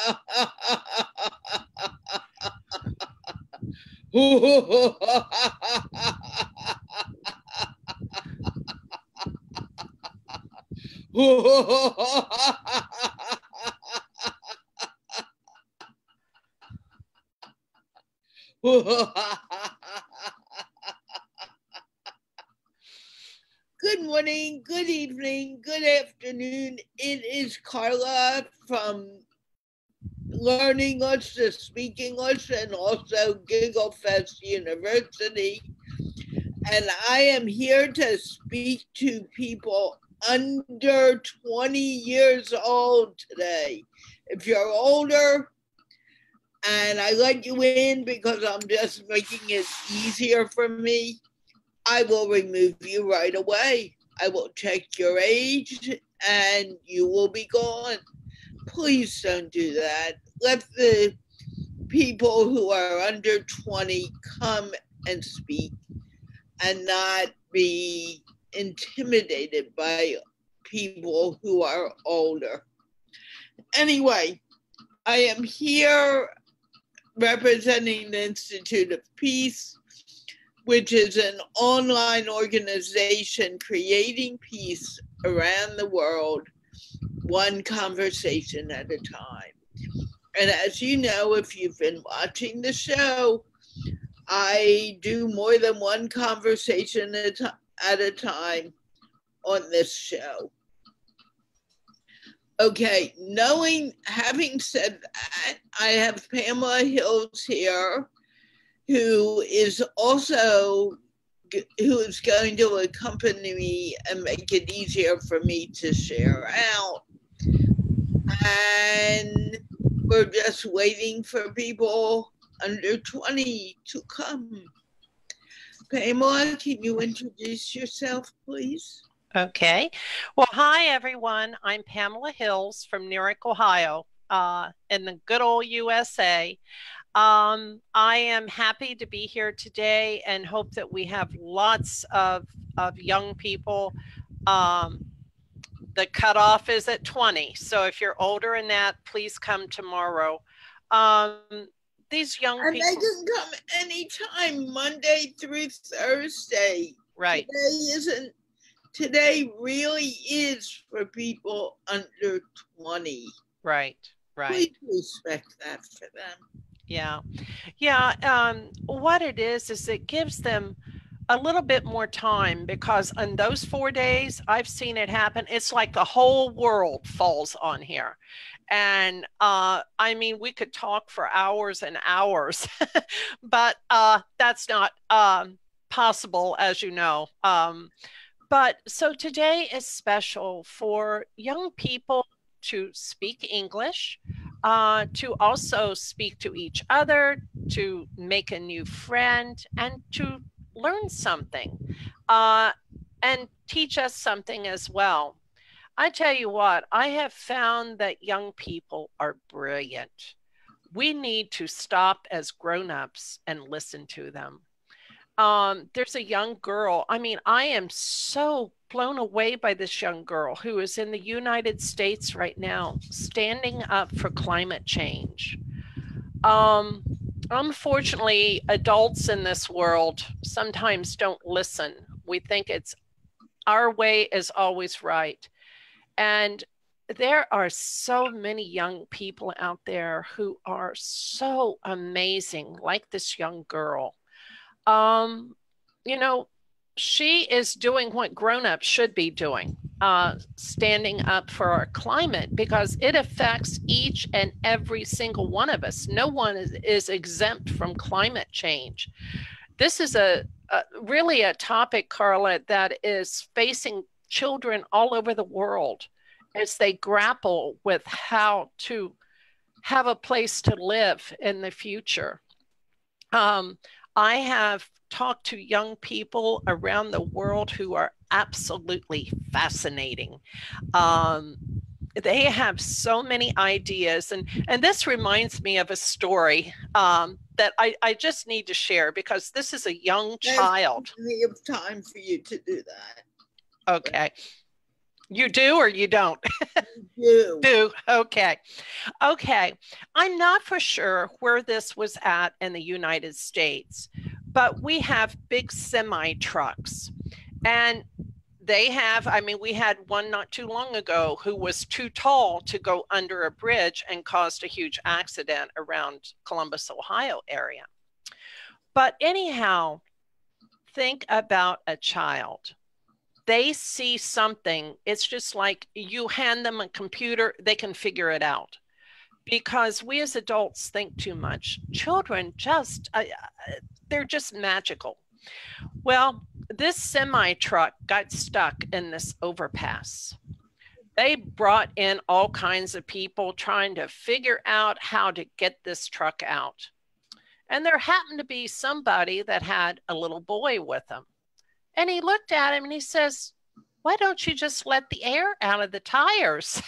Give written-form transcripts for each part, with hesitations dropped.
Good morning, good evening, good afternoon. It is Carla from Learn English to Speak English and also Giggle Fest University. And I am here to speak to people under 20 years old today. If you're older, and I let you in because I'm just making it easier for me, I will remove you right away. I will check your age and you will be gone. Please don't do that. Let the people who are under 20 come and speak and not be intimidated by people who are older. Anyway, I am here representing the Institute of Peace, which is an online organization creating peace around the world, one conversation at a time. And as you know, if you've been watching the show, I do more than one conversation at a time on this show. Okay, having said that, I have Pamela Hills here, who is going to accompany me and make it easier for me to share out. And we're just waiting for people under 20 to come. Pamela, can you introduce yourself, please? Okay. Well, hi, everyone. I'm Pamela Hills from Newark, Ohio, in the good old USA. I am happy to be here today and hope that we have lots of young people. The cutoff is at 20. So if you're older than that, please come tomorrow. These young people. And they can come anytime, Monday through Thursday. Right. Today really is for people under 20. Right. Please respect that for them. Yeah. What it is it gives them a little bit more time, because on those 4 days, I've seen it happen. It's like the whole world falls on here. And I mean, we could talk for hours and hours, but that's not possible, as you know. But so today is special for young people to speak English, to also speak to each other, to make a new friend, and to learn something, and teach us something as well. I tell you what, I have found that young people are brilliant. We need to stop as grown-ups and listen to them. There's a young girl. I mean, I am so blown away by this young girl who is in the United States right now, standing up for climate change. Unfortunately, adults in this world sometimes don't listen. We think it's our way is always right. And there are so many young people out there who are so amazing, like this young girl. You know, she is doing what grown-ups should be doing, standing up for our climate, because it affects each and every single one of us. No one is exempt from climate change. This is really a topic, Carla, that is facing children all over the world as they grapple with how to have a place to live in the future. I have talked to young people around the world who are absolutely fascinating. They have so many ideas, and this reminds me of a story that I just need to share, because this is a young child. There's plenty of time for you to do that. Okay. You do or you don't? You Do. Okay. Okay. I'm not for sure where this was at in the United States, but we have big semi trucks. And they have, I mean, we had one not too long ago who was too tall to go under a bridge and caused a huge accident around Columbus, Ohio area. But anyhow, think about a child. They see something, it's just like you hand them a computer, they can figure it out. Because we as adults think too much. Children just, they're just magical. Well, this semi truck got stuck in this overpass. They brought in all kinds of people trying to figure out how to get this truck out. And there happened to be somebody that had a little boy with him. And he looked at him and he says, "Why don't you just let the air out of the tires?"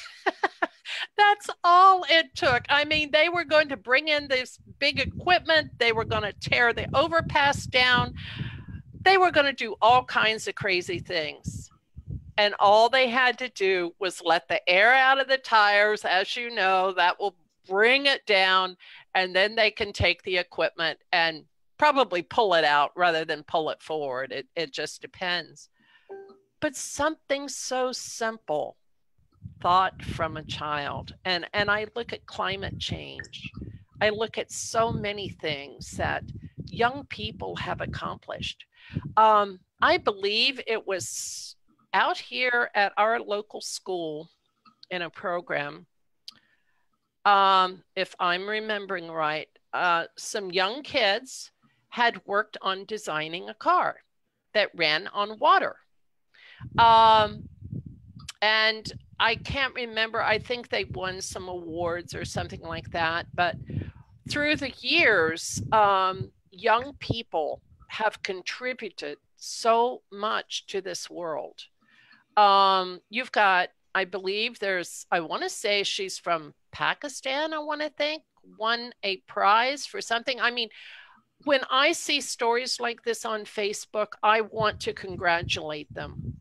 That's all it took. I mean, they were going to bring in this big equipment. They were going to tear the overpass down. They were going to do all kinds of crazy things. And all they had to do was let the air out of the tires. As you know, that will bring it down. And then they can take the equipment and probably pull it out rather than pull it forward. It just depends. But something so simple, thought from a child. And I look at climate change. I look at so many things that young people have accomplished. I believe it was out here at our local school in a program, if I'm remembering right, some young kids had worked on designing a car that ran on water. And I can't remember, I think they won some awards or something like that. But through the years, young people have contributed so much to this world. You've got, I believe I want to say she's from Pakistan, I want to think, won a prize for something. I mean, when I see stories like this on Facebook, I want to congratulate them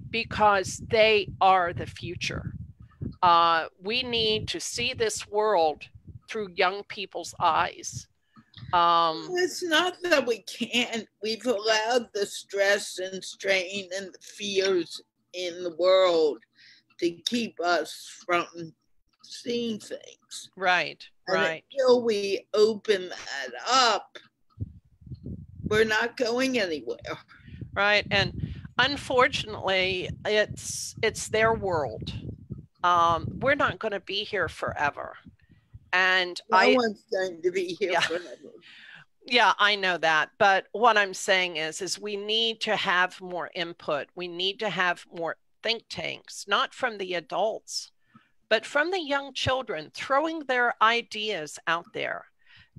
because they are the future. We need to see this world through young people's eyes. It's not that we can't. We've allowed the stress and strain and the fears in the world to keep us from seeing things. Right, right. Until we open that up, we're not going anywhere. Right, and unfortunately, it's their world. We're not going to be here forever. And no one's going to be here forever. Yeah, I know that. But what I'm saying is we need to have more input. We need to have more think tanks, not from the adults, but from the young children, throwing their ideas out there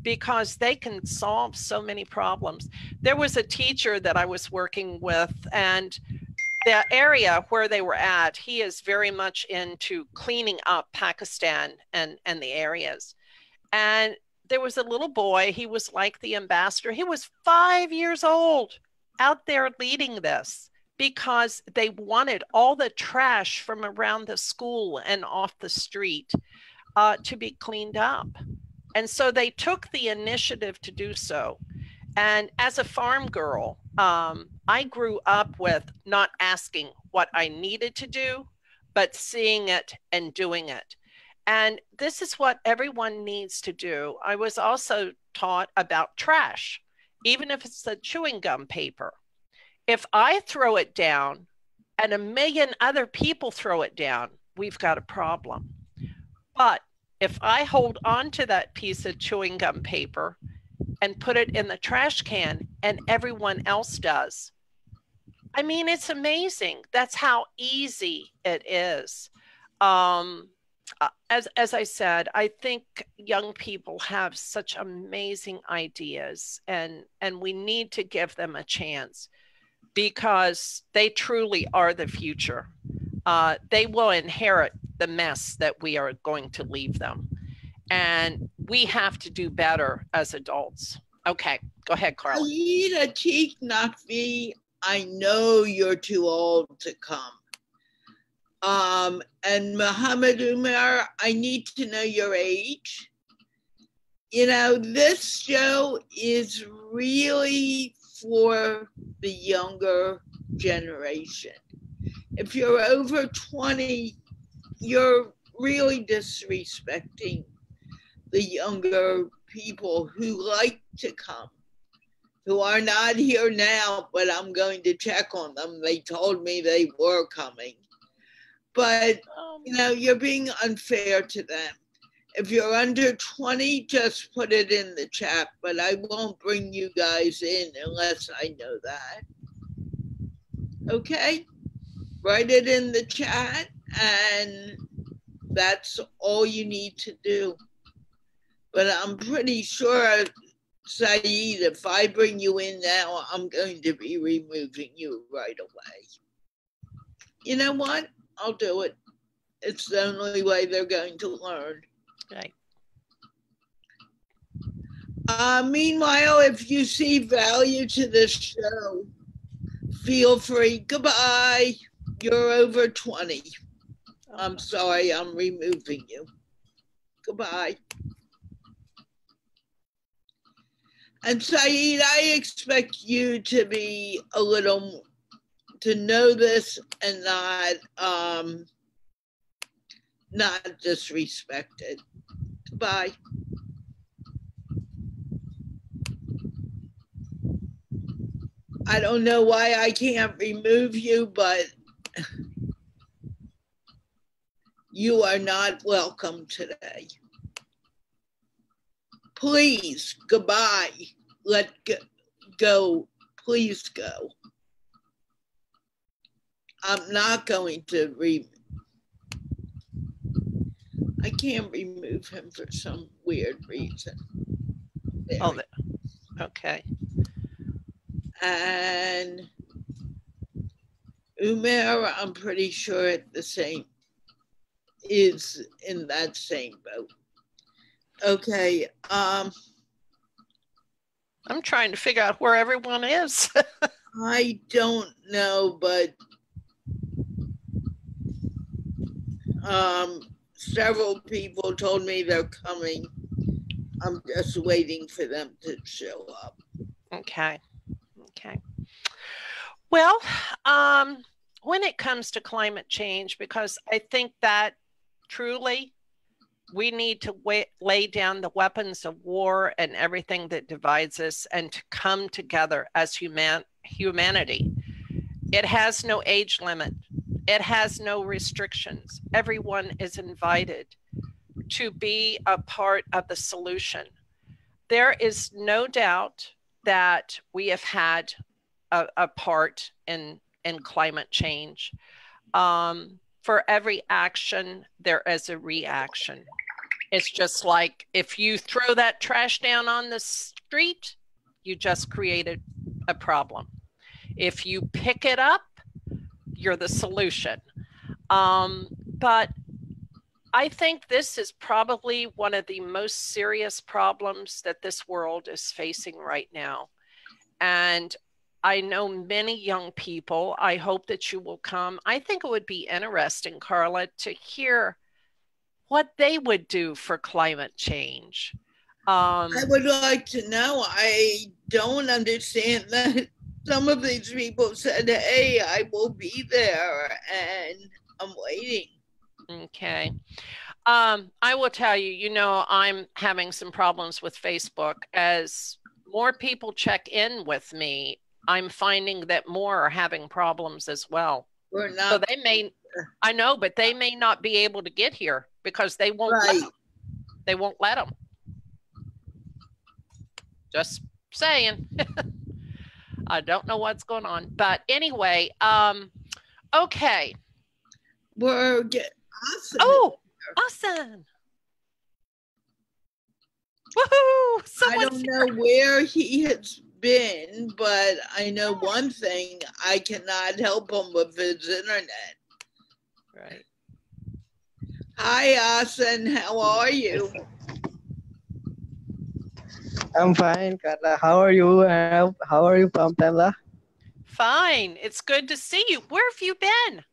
because they can solve so many problems. There was a teacher that I was working with, and the area where they were at, he is very much into cleaning up Pakistan and the areas. And there was a little boy, he was like the ambassador. He was 5 years old out there leading this because they wanted all the trash from around the school and off the street to be cleaned up. And so they took the initiative to do so. And as a farm girl, I grew up with not asking what I needed to do, but seeing it and doing it. And this is what everyone needs to do. I was also taught about trash, even if it's the chewing gum paper. If I throw it down and a million other people throw it down, we've got a problem. But if I hold on to that piece of chewing gum paper and put it in the trash can and everyone else does, I mean, it's amazing. That's how easy it is. As I said, I think young people have such amazing ideas, and we need to give them a chance because they truly are the future. They will inherit the mess that we are going to leave them, and we have to do better as adults. Okay, go ahead, Carla. Aida Cheek Nakvi, I know you're too old to come. And Muhammad Umar, I need to know your age. You know, this show is really for the younger generation. If you're over 20, you're really disrespecting the younger people who like to come, who are not here now, but I'm going to check on them. They told me they were coming. But, you know, you're being unfair to them. If you're under 20, just put it in the chat, but I won't bring you guys in unless I know that. Okay? Write it in the chat, and that's all you need to do. But I'm pretty sure, Saeed, if I bring you in now, I'm going to be removing you right away. You know what? I'll do it. It's the only way they're going to learn. Right. Meanwhile, if you see value to this show, feel free. Goodbye. You're over 20. I'm sorry, I'm removing you. Goodbye. And Saeed, I expect you to be a little, to know this and not disrespected. Goodbye. I don't know why I can't remove you, but you are not welcome today. Please, goodbye. Let go. Please go. I'm not going to I can't remove him for some weird reason. Oh, okay. And Umair, I'm pretty sure the same, is in that same boat. Okay. I'm trying to figure out where everyone is. I don't know, but several people told me they're coming. I'm just waiting for them to show up. Okay. Okay. Well, when it comes to climate change, because I think that truly we need to lay down the weapons of war and everything that divides us and to come together as humanity. It has no age limit. It has no restrictions. Everyone is invited to be a part of the solution. There is no doubt that we have had a part in climate change. For every action, there is a reaction. It's just like if you throw that trash down on the street, you just created a problem. If you pick it up, you're the solution. But I think this is probably one of the most serious problems that this world is facing right now. And I know many young people. I hope that you will come. I think it would be interesting, Carla, to hear what they would do for climate change. I would like to know. I don't understand that. Some of these people said, hey, I will be there, and I'm waiting. Okay. I will tell you, you know, I'm having some problems with Facebook. As more people check in with me, I'm finding that more are having problems as well. We're not. So they may, I know, but they may not be able to get here because they won't let them. They won't let them. Just saying. I don't know what's going on. But anyway, okay. We're getting awesome. Oh, awesome. Woohoo! I don't know where he has been, but I know one thing, I cannot help him with his internet. Right. Hi, Asen. How are you? I'm fine, Carla. How are you? How are you, Pamela? Fine. It's good to see you. Where have you been?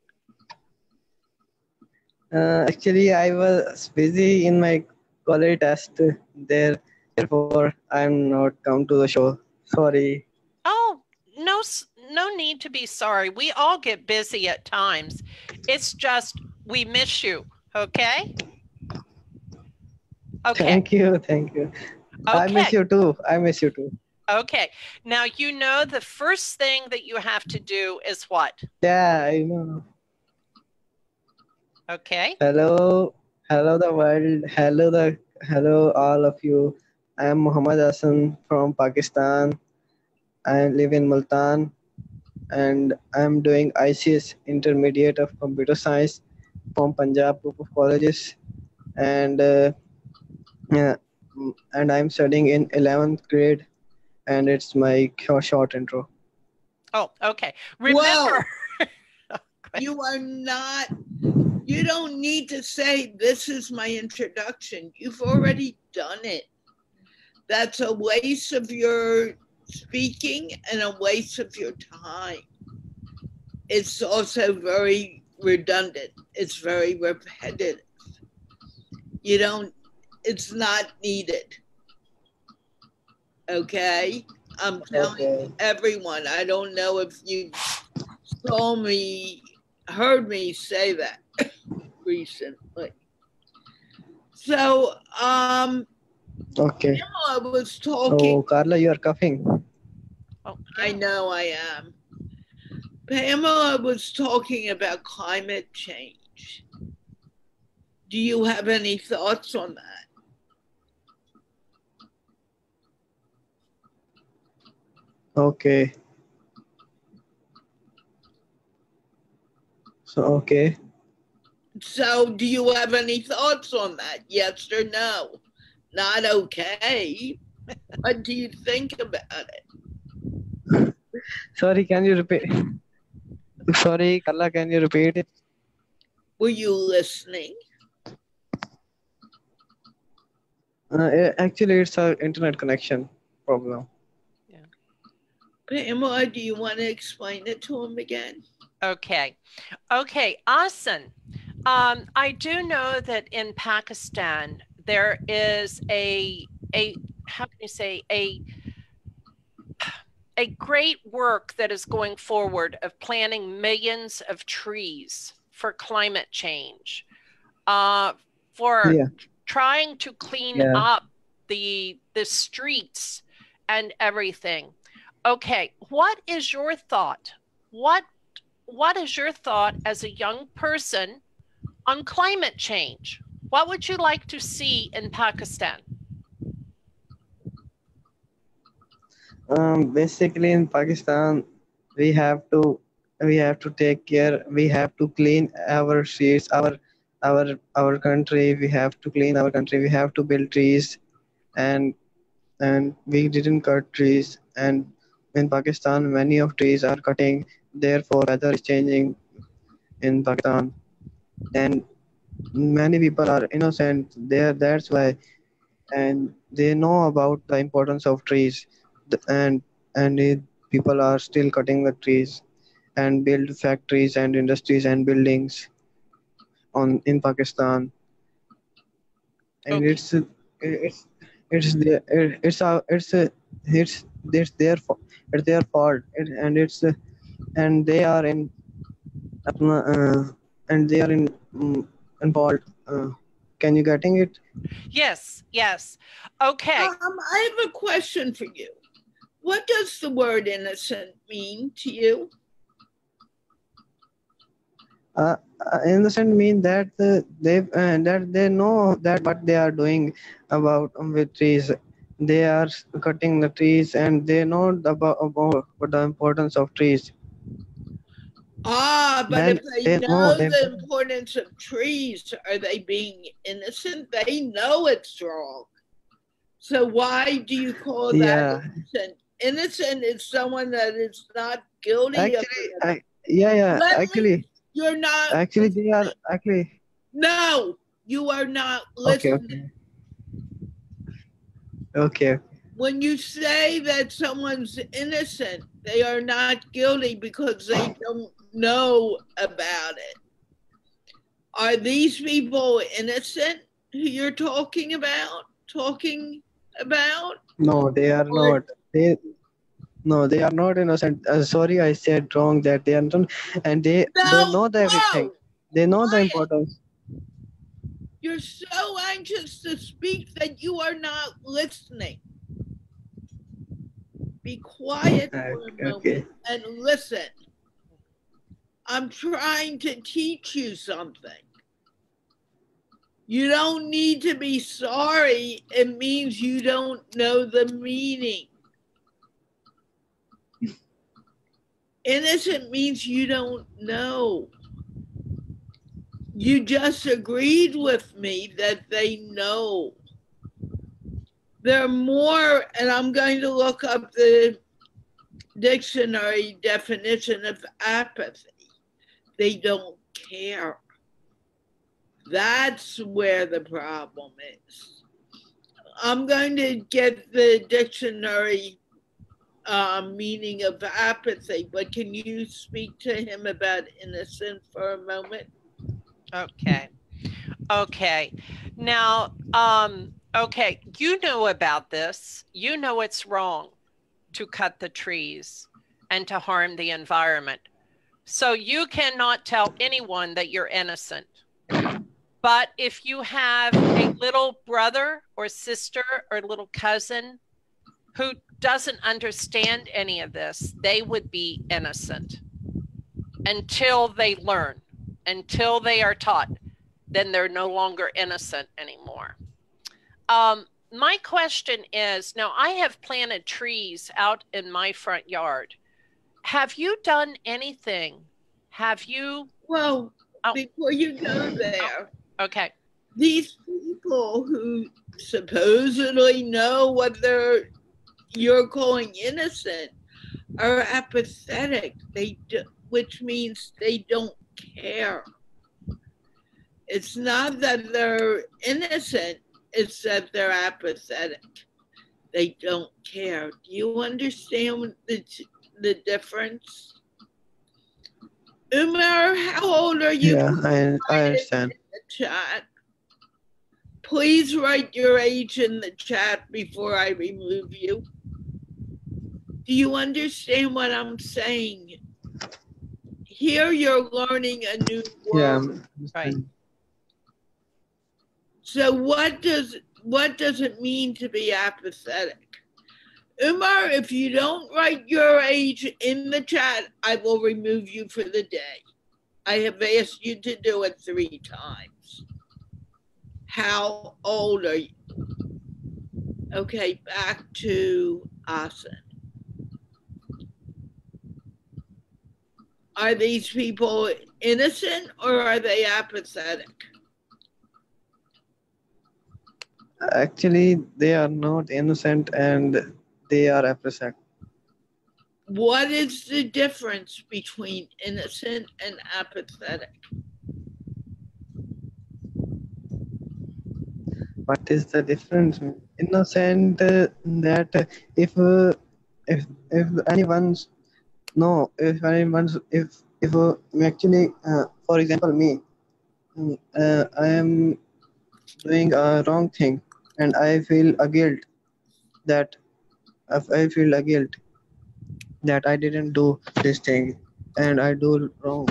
Actually, I was busy in my college test there. Therefore, I'm not come to the show. Sorry. Oh, no, no need to be sorry. We all get busy at times. It's just we miss you. Okay. Okay. Thank you. Thank you. I miss Okay. you too. I miss you too. Okay. Now, you know, the first thing that you have to do is what? Yeah, I know. Okay. Hello, hello the world. Hello all of you. I am Muhammad Hassan from Pakistan. I live in Multan and I am doing ICS Intermediate of Computer Science from Punjab Group of Colleges, and yeah, and I'm studying in 11th grade, and it's my short intro. Oh, okay. Whoa, Remember, you are not, you don't need to say, this is my introduction. You've already done it. That's a waste of your speaking and a waste of your time. It's also very redundant, it's very repetitive. You don't, it's not needed. Okay? I'm telling Okay. everyone, I don't know if you saw me, heard me say that recently. So, Okay. I was talking, Oh, Carla, you are coughing. oh, I yeah. know I am. Pamela was talking about climate change. Do you have any thoughts on that? Okay. So okay. So, do you have any thoughts on that? Yes or no? Not okay. What do you think about it? Sorry, can you repeat? Sorry, Carla, can you repeat it? Were you listening? Actually, it's a internet connection problem. Yeah. Pamela, do you want to explain it to him again? Okay. Okay. Asan. I do know that in Pakistan there is a how can you say a great work that is going forward of planting millions of trees for climate change, for Yeah, trying to clean yeah. up the streets and everything. Okay, what is your thought? What is your thought as a young person on climate change? What would you like to see in Pakistan? Basically, in Pakistan, we have to we have to take care. We have to clean our streets, our country. We have to clean our country. We have to build trees, and we didn't cut trees. And in Pakistan, many of trees are cutting. Therefore, weather is changing in Pakistan, and many people are innocent there. That's why, and they know about the importance of trees. And people are still cutting the trees and build factories and industries and buildings on in Pakistan. And Okay. it's it's the it's their fault. And it's and they are in and they are in fault. Can you getting it? Yes, yes. Okay. I have a question for you. What does the word innocent mean to you? Innocent mean that that they know that what they are doing about with trees. They are cutting the trees and they know about the importance of trees. Ah, but if Then they they know know the the importance of trees, are they being innocent? They know it's wrong. So why do you call that yeah. innocent? Innocent is someone that is not guilty of Actually, it. yeah. Let me, you're not Actually, they are listening. actually No, you are not okay, listening. okay, okay. When you say that someone's innocent, they are not guilty because they don't know about it. Are these people innocent who you're talking about? No, they are Or not. No, they are not innocent. Sorry, I said wrong that they are not, and they no, know the everything. whoa, They know the quiet. importance. You're so anxious to speak that you are not listening. Be quiet for a moment Okay. and listen. I'm trying to teach you something. You don't need to be sorry. It means you don't know the meaning. Innocent means you don't know. You just agreed with me that they know. There are more, and I'm going to look up the dictionary definition of apathy. They don't care. That's where the problem is. I'm going to get the dictionary meaning of apathy, but can you speak to him about innocent for a moment? Okay. Okay. Now, okay, you know about this. You know it's wrong to cut the trees and to harm the environment. So you cannot tell anyone that you're innocent. But if you have a little brother or sister or little cousin who doesn't understand any of this, they would be innocent until they learn, until they are taught. Then they're no longer innocent anymore. My question is, now I have planted trees out in my front yard. Have you done anything? Have you? Well, before you go there, Okay. these people who supposedly know what you're calling innocent are apathetic. Which means they don't care. It's not that they're innocent, it's that they're apathetic. They don't care. Do you understand the difference? Umar, how old are you? Yeah, I understand. In the chat. Please write your age in the chat before I remove you. Do you understand what I'm saying? Here you're learning a new Yeah, word. Right. So what does it mean to be apathetic? Umar, if you don't write your age in the chat, I will remove you for the day. I have asked you to do it 3 times. How old are you? Okay, back to Asen. Are these people innocent or are they apathetic? actually, they are not innocent and they are upset. What is the difference between innocent and apathetic? What is the difference? Innocent that if anyone's no if anyone's if actually for example me, I am doing a wrong thing and I feel a guilt that if I feel a guilt that I didn't do this thing and I do wrong,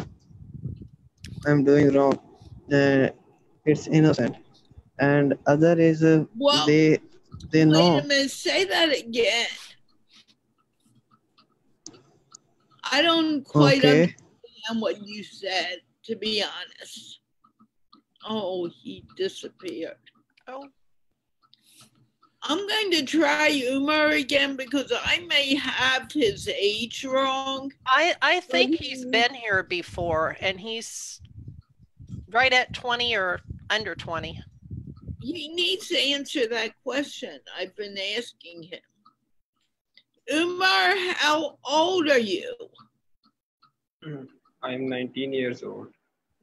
I'm doing wrong. It's innocent, and other is Well, they wait a know. minute, say that again. I don't quite Okay. understand what you said, to be honest. Oh, he disappeared. Oh. I'm going to try Umar again because I may have his age wrong. I think he's been here before and he's right at 20 or under 20. He needs to answer that question. I've been asking him. Umar, how old are you? I'm 19 years old.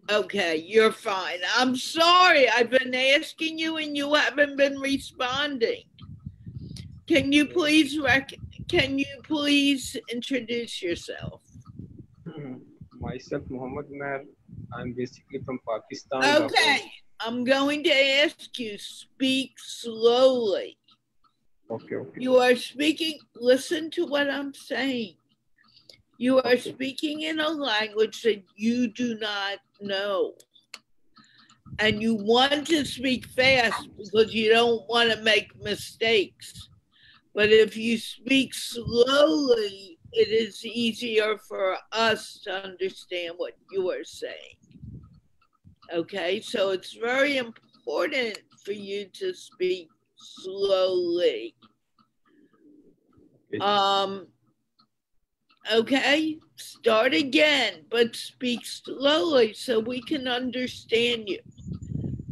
Okay, you're fine. I'm sorry. I've been asking you and you haven't been responding. Can you please introduce yourself? Myself, Muhammad Mer. I'm basically from Pakistan, Lahore. Okay, I'm going to ask you, speak slowly. Okay, okay. You are speaking, listen to what I'm saying. You are Okay. speaking in a language that you do not know. And you want to speak fast because you don't want to make mistakes. But if you speak slowly, it is easier for us to understand what you are saying. Okay, so it's very important for you to speak slowly. Okay. Okay, start again, but speak slowly so we can understand you.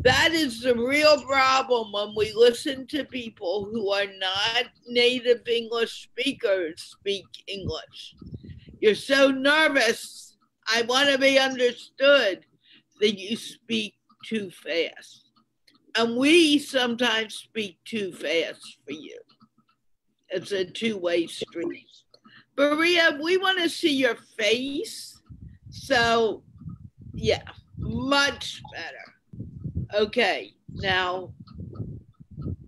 That is the real problem when we listen to people who are not native English speakers speak English. You're so nervous. I want to be understood that you speak too fast. And we sometimes speak too fast for you. It's a two-way street. Maria, we want to see your face. So, yeah, much better. Okay, now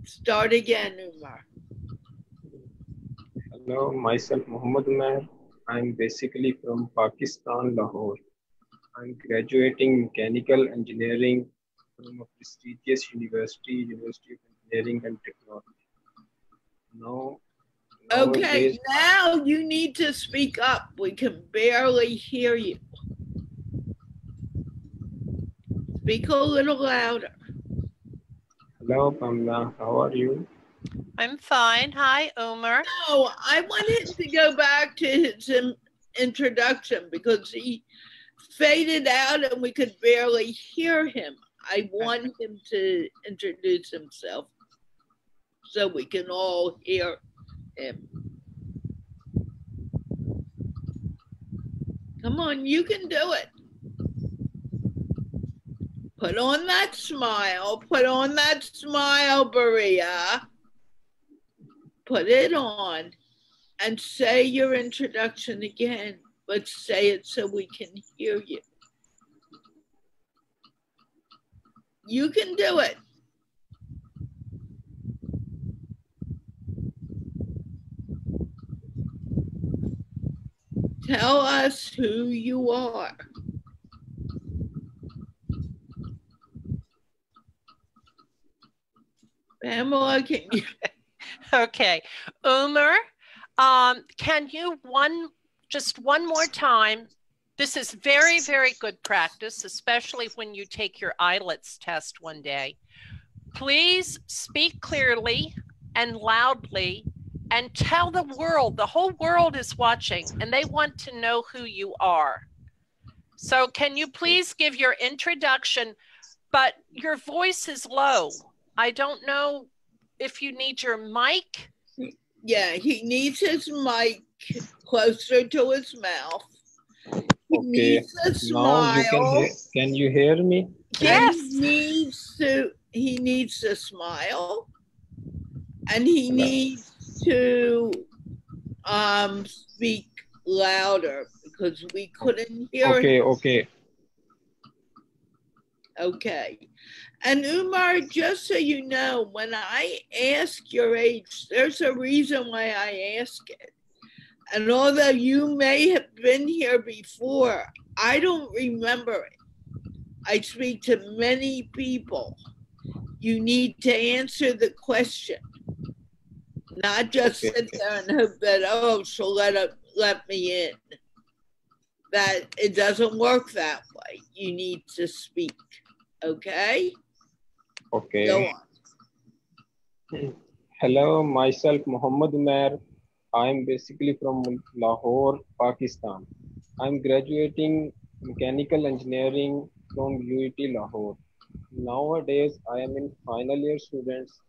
start again, Umar. Hello, myself Muhammad Umar. I'm basically from Pakistan, Lahore. I'm graduating mechanical engineering from a prestigious university, University of Engineering and Technology. Okay, Nowadays, now you need to speak up. We can barely hear you. Speak a little louder. hello Pamela, how are you? I'm fine. Hi, Umar. No, I want him to go back to his introduction because he faded out and we could barely hear him. I want him to introduce himself so we can all hear him. Come on, you can do it. Put on that smile. Put on that smile, Berea. Put it on and say your introduction again, but say it so we can hear you. You can do it. Tell us who you are. Pamela, can you? Okay. Umar, can you just one more time? This is very, very good practice, especially when you take your IELTS test one day. Please speak clearly and loudly and tell the world, the whole world is watching and they want to know who you are. So can you please give your introduction, but your voice is low. I don't know if you need your mic. Yeah, he needs his mic closer to his mouth. He needs a smile. Now can you hear me? Yes. He needs to smile and he needs to speak louder because we couldn't hear him. Okay. And Umar, just so you know, when I ask your age, there's a reason why I ask it. And although you may have been here before, I don't remember it. I speak to many people. You need to answer the question, not just sit there and hope that, oh, she'll let me in. That it doesn't work that way. You need to speak. Okay? Okay. Go on. Hello, myself Muhammad Umar. I'm basically from Lahore, Pakistan. I'm graduating mechanical engineering from UET Lahore. Nowadays, I am in final year students.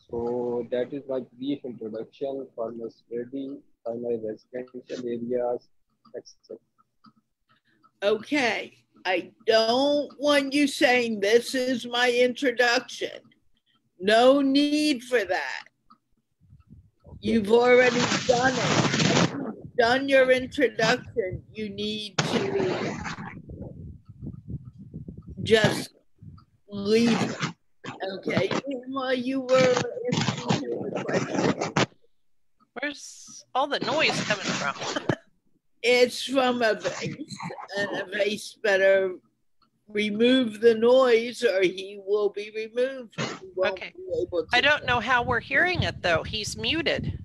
So that is my brief introduction for my study, for my residential areas, etc. Okay. I don't want you saying this is my introduction. No need for that. You've already done it. You've done your introduction. You need to just leave it. Okay, Pamela, you were asking him the question. Where's all the noise coming from? It's from a vase, and a vase better remove the noise or he will be removed. He won't Okay. be able to. I don't know how we're hearing it though. He's muted.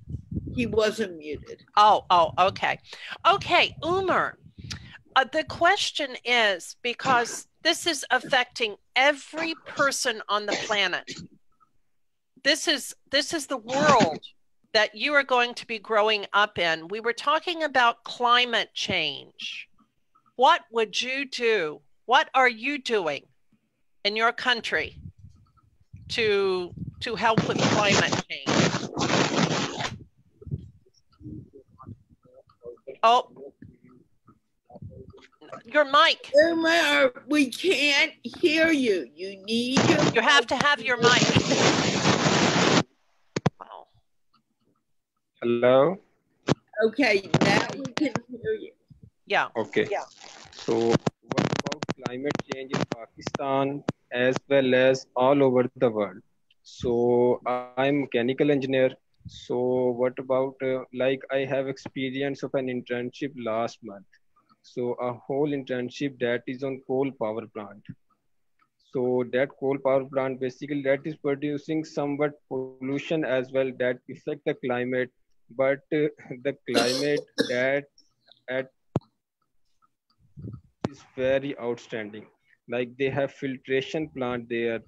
He wasn't muted. Oh, okay. Okay, Umar, the question is, because this is affecting every person on the planet. This is the world that you are going to be growing up in. We were talking about climate change. What would you do? What are you doing in your country to help with climate change? Oh, your mic. Umar, we can't hear you. You need You have to have your mic. Wow. Hello. Okay, now we can hear you. Yeah. Okay. Yeah. So what about climate change in Pakistan as well as all over the world? So I'm mechanical engineer. So what about like I have experience of an internship last month. So a whole internship that is on coal power plant. So that coal power plant basically that is producing somewhat pollution as well that affect the climate, but the climate that at is very outstanding. Like they have filtration plant there.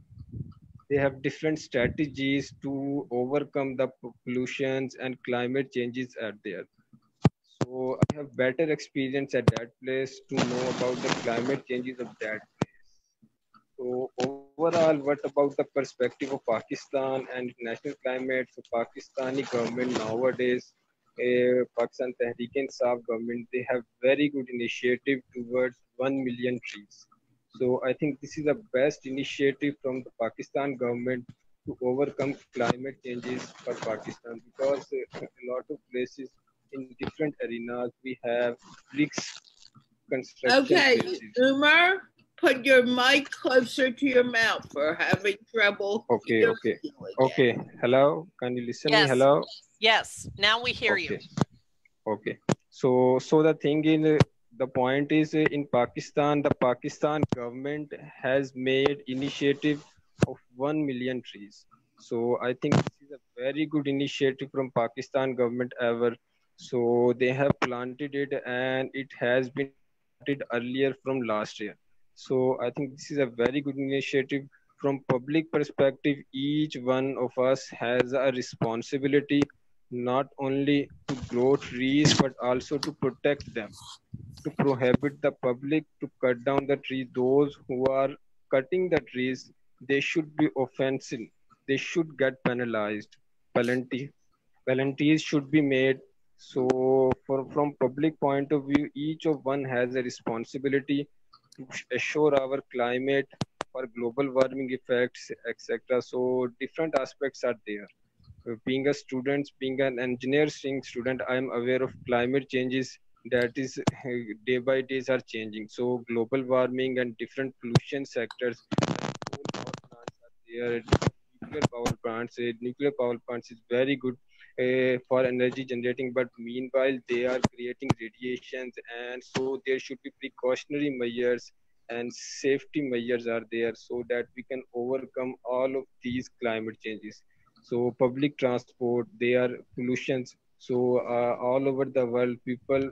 They have different strategies to overcome the pollutions and climate changes at there. So I have better experience at that place to know about the climate changes of that place. So overall, what about the perspective of Pakistan and national climate? So Pakistani government nowadays, Pakistan Tehreek-e-Insaf government, they have very good initiative towards 1 million trees. So I think this is the best initiative from the Pakistan government to overcome climate changes for Pakistan because a lot of places in different arenas we have bricks construction Okay, places. Umar, put your mic closer to your mouth. We're having trouble hearing you again. Okay. Hello. Can you listen me? Yes. Hello. Yes. Now we hear you. Okay. So the thing in the point is in Pakistan, the Pakistan government has made initiative of 1 million trees. So I think this is a very good initiative from Pakistan government ever. So they have planted it and it has been started earlier from last year. So I think this is a very good initiative from public perspective. Each one of us has a responsibility not only to grow trees but also to protect them, to prohibit the public to cut down the trees. Those who are cutting the trees, they should be offensive. They should get penalized. Penalty, penalties should be made. So, from public point of view, each of one has a responsibility to assure our climate for global warming effects, etc. So, different aspects are there. Being a student, being an engineering student, I am aware of climate changes that is day by days are changing. So global warming and different pollution sectors, coal power plants are there, nuclear power plants. Nuclear power plants is very good for energy generating, but meanwhile they are creating radiations, and so there should be precautionary measures and safety measures are there so that we can overcome all of these climate changes. So public transport, they are pollutions. So all over the world, people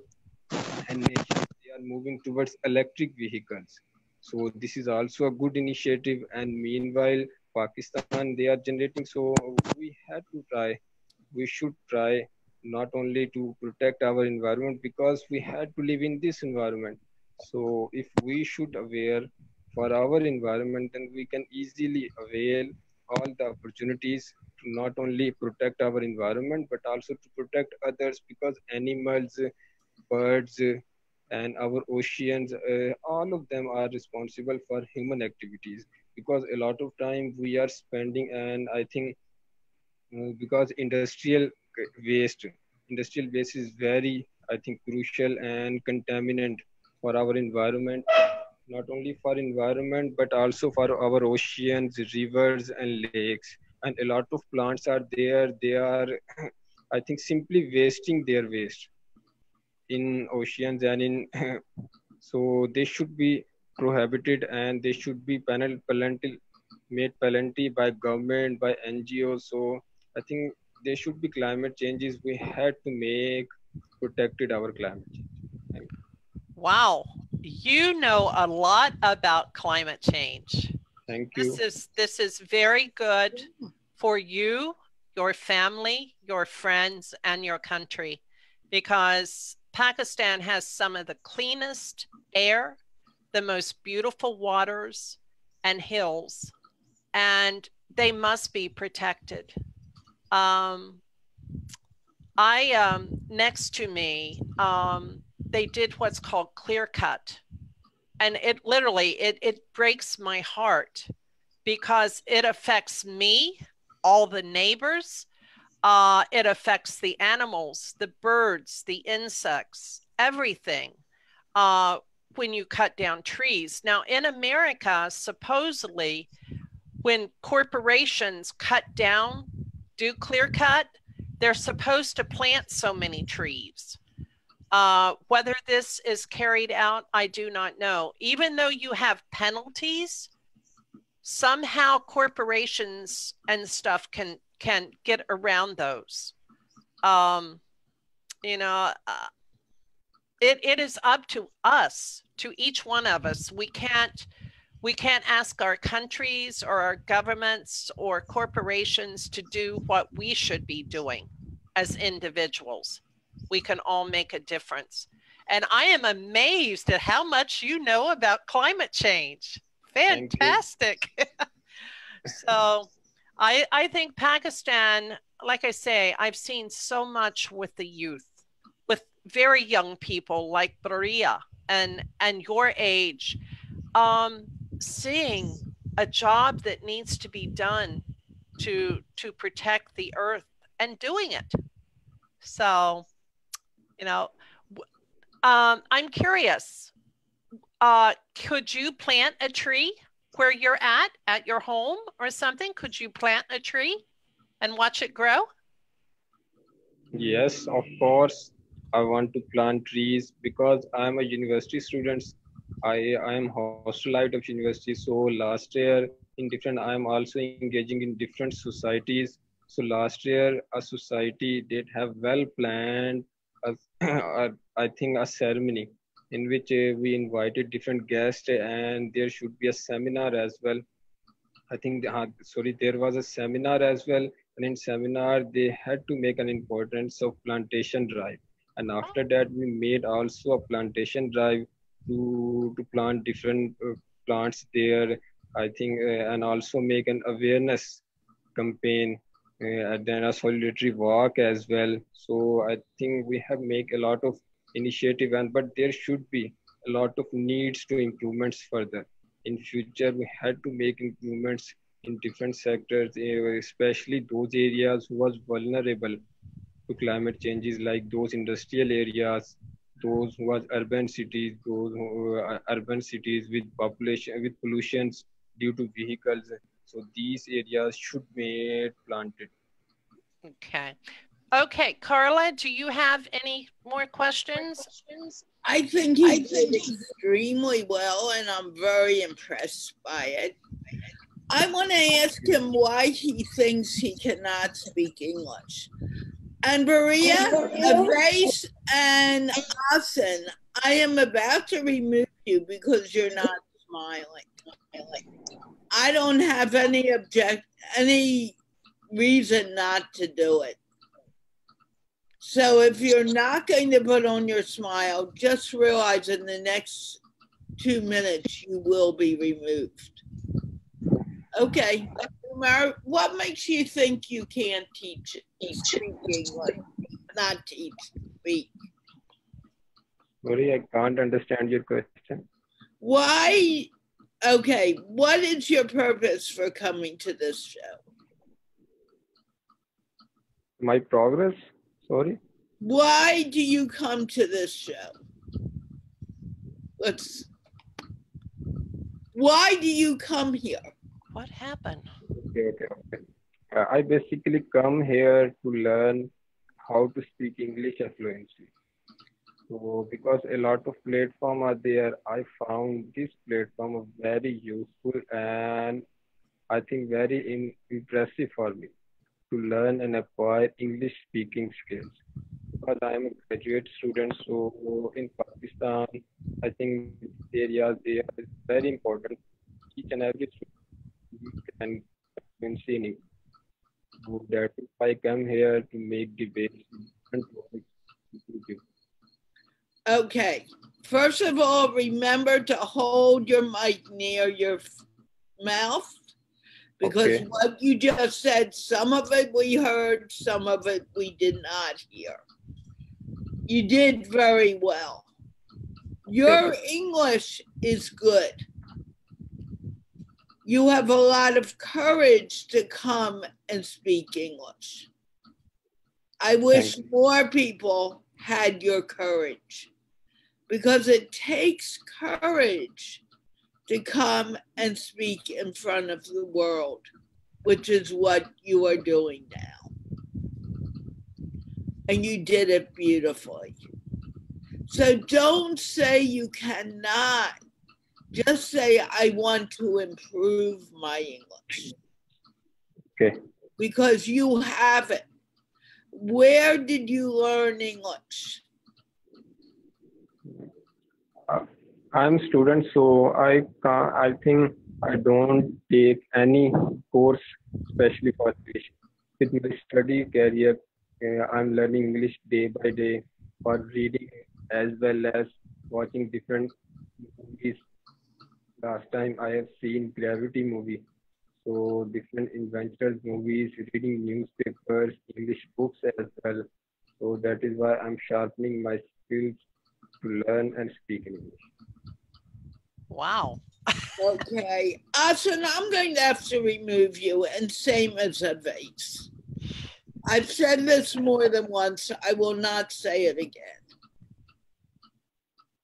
and nations, they are moving towards electric vehicles. So this is also a good initiative. And meanwhile, Pakistan, they are generating. So we had to try. We should try not only to protect our environment because we had to live in this environment. So if we should aware for our environment, then we can easily avail all the opportunities to not only protect our environment but also to protect others because animals, birds, and our oceans, all of them are responsible for human activities because a lot of time we are spending, and I think because industrial waste is very, I think, crucial and contaminant for our environment. not only for environment but also for our oceans, rivers, and lakes. And a lot of plants are there. They are, I think, simply wasting their waste in oceans and in so they should be prohibited and they should be penalty made penalty by government, by NGOs. So I think there should be climate changes we had to make protected our climate change. Thank you. Wow, you know a lot about climate change. Thank you. This is very good for you, your family, your friends, and your country, because Pakistan has some of the cleanest air, the most beautiful waters and hills, and they must be protected. Next to me, they did what's called clear cut. And it literally, it breaks my heart because it affects me, all the neighbors, it affects the animals, the birds, the insects, everything when you cut down trees. Now in America, supposedly, when corporations cut down, do clear cut, they're supposed to plant so many trees. Whether this is carried out, I do not know. Even though you have penalties, somehow corporations and stuff can get around those. You know, it is up to us, to each one of us. We can't ask our countries or our governments or corporations to do what we should be doing as individuals. We can all make a difference. And I am amazed at how much you know about climate change. Fantastic. So I think Pakistan, like I say, I've seen so much with the youth, with very young people like Baria and your age, seeing a job that needs to be done to protect the earth and doing it. So, you know, I'm curious, could you plant a tree where you're at your home or something? Could you plant a tree and watch it grow? Yes, of course. I want to plant trees because I'm a university student. I am hostelite of university. So last year in different, I'm also engaging in different societies. So last year a society did have well planned, I think a ceremony in which we invited different guests and there should be a seminar as well. I think, sorry, there was a seminar as well. And in seminar, they had to make an importance of plantation drive. And after that, we made also a plantation drive to plant different plants there. I think, and also make an awareness campaign and then a solidarity walk as well. So I think we have make a lot of initiative, and but there should be a lot of needs to improvements further. In future, we had to make improvements in different sectors, especially those areas who was vulnerable to climate changes, like those industrial areas, those who was urban cities, those who, urban cities with population with pollutions due to vehicles. So these areas should be planted. Okay. Okay, Carla, do you have any more questions? I think he did extremely well, and I'm very impressed by it. I want to ask him why he thinks he cannot speak English. And Maria, Abbas, and Asen, I am about to remove you because you're not smiling. I don't have any reason not to do it. So if you're not going to put on your smile, just realize in the next 2 minutes you will be removed. Okay, Umar, what makes you think you can't speak English? Not teach, speak. Sorry, I can't understand your question. Why? Okay, what is your purpose for coming to this show? My progress? Sorry? Why do you come to this show? Why do you come here? What happened? Okay. I basically come here to learn how to speak English fluently. So because a lot of platform are there, I found this platform very useful and I think very impressive for me to learn and acquire English speaking skills. Because I am a graduate student, so in Pakistan, I think this area there is very important. Each and every student can fluency in English. So that if I come here to make debates with different topics, it will be Okay. First of all, remember to hold your mic near your mouth because okay. what you just said, some of it we heard, some of it we did not hear. You did very well. Your English is good. You have a lot of courage to come and speak English. I wish more people had your courage because it takes courage to come and speak in front of the world, which is what you are doing now. And you did it beautifully. So don't say you cannot. Just say, I want to improve my English. Okay. Because you have it. Where did you learn English? I'm a student, so I think I don't take any course, especially for English. With my study career, I'm learning English day by day, for reading as well as watching different movies. Last time I have seen Gravity movie, so different inventors movies, reading newspapers, English books as well. So that is why I'm sharpening my skills to learn and speak English. Wow. Okay. Asan, I'm going to have to remove you, and same as a vase. I've said this more than once. I will not say it again.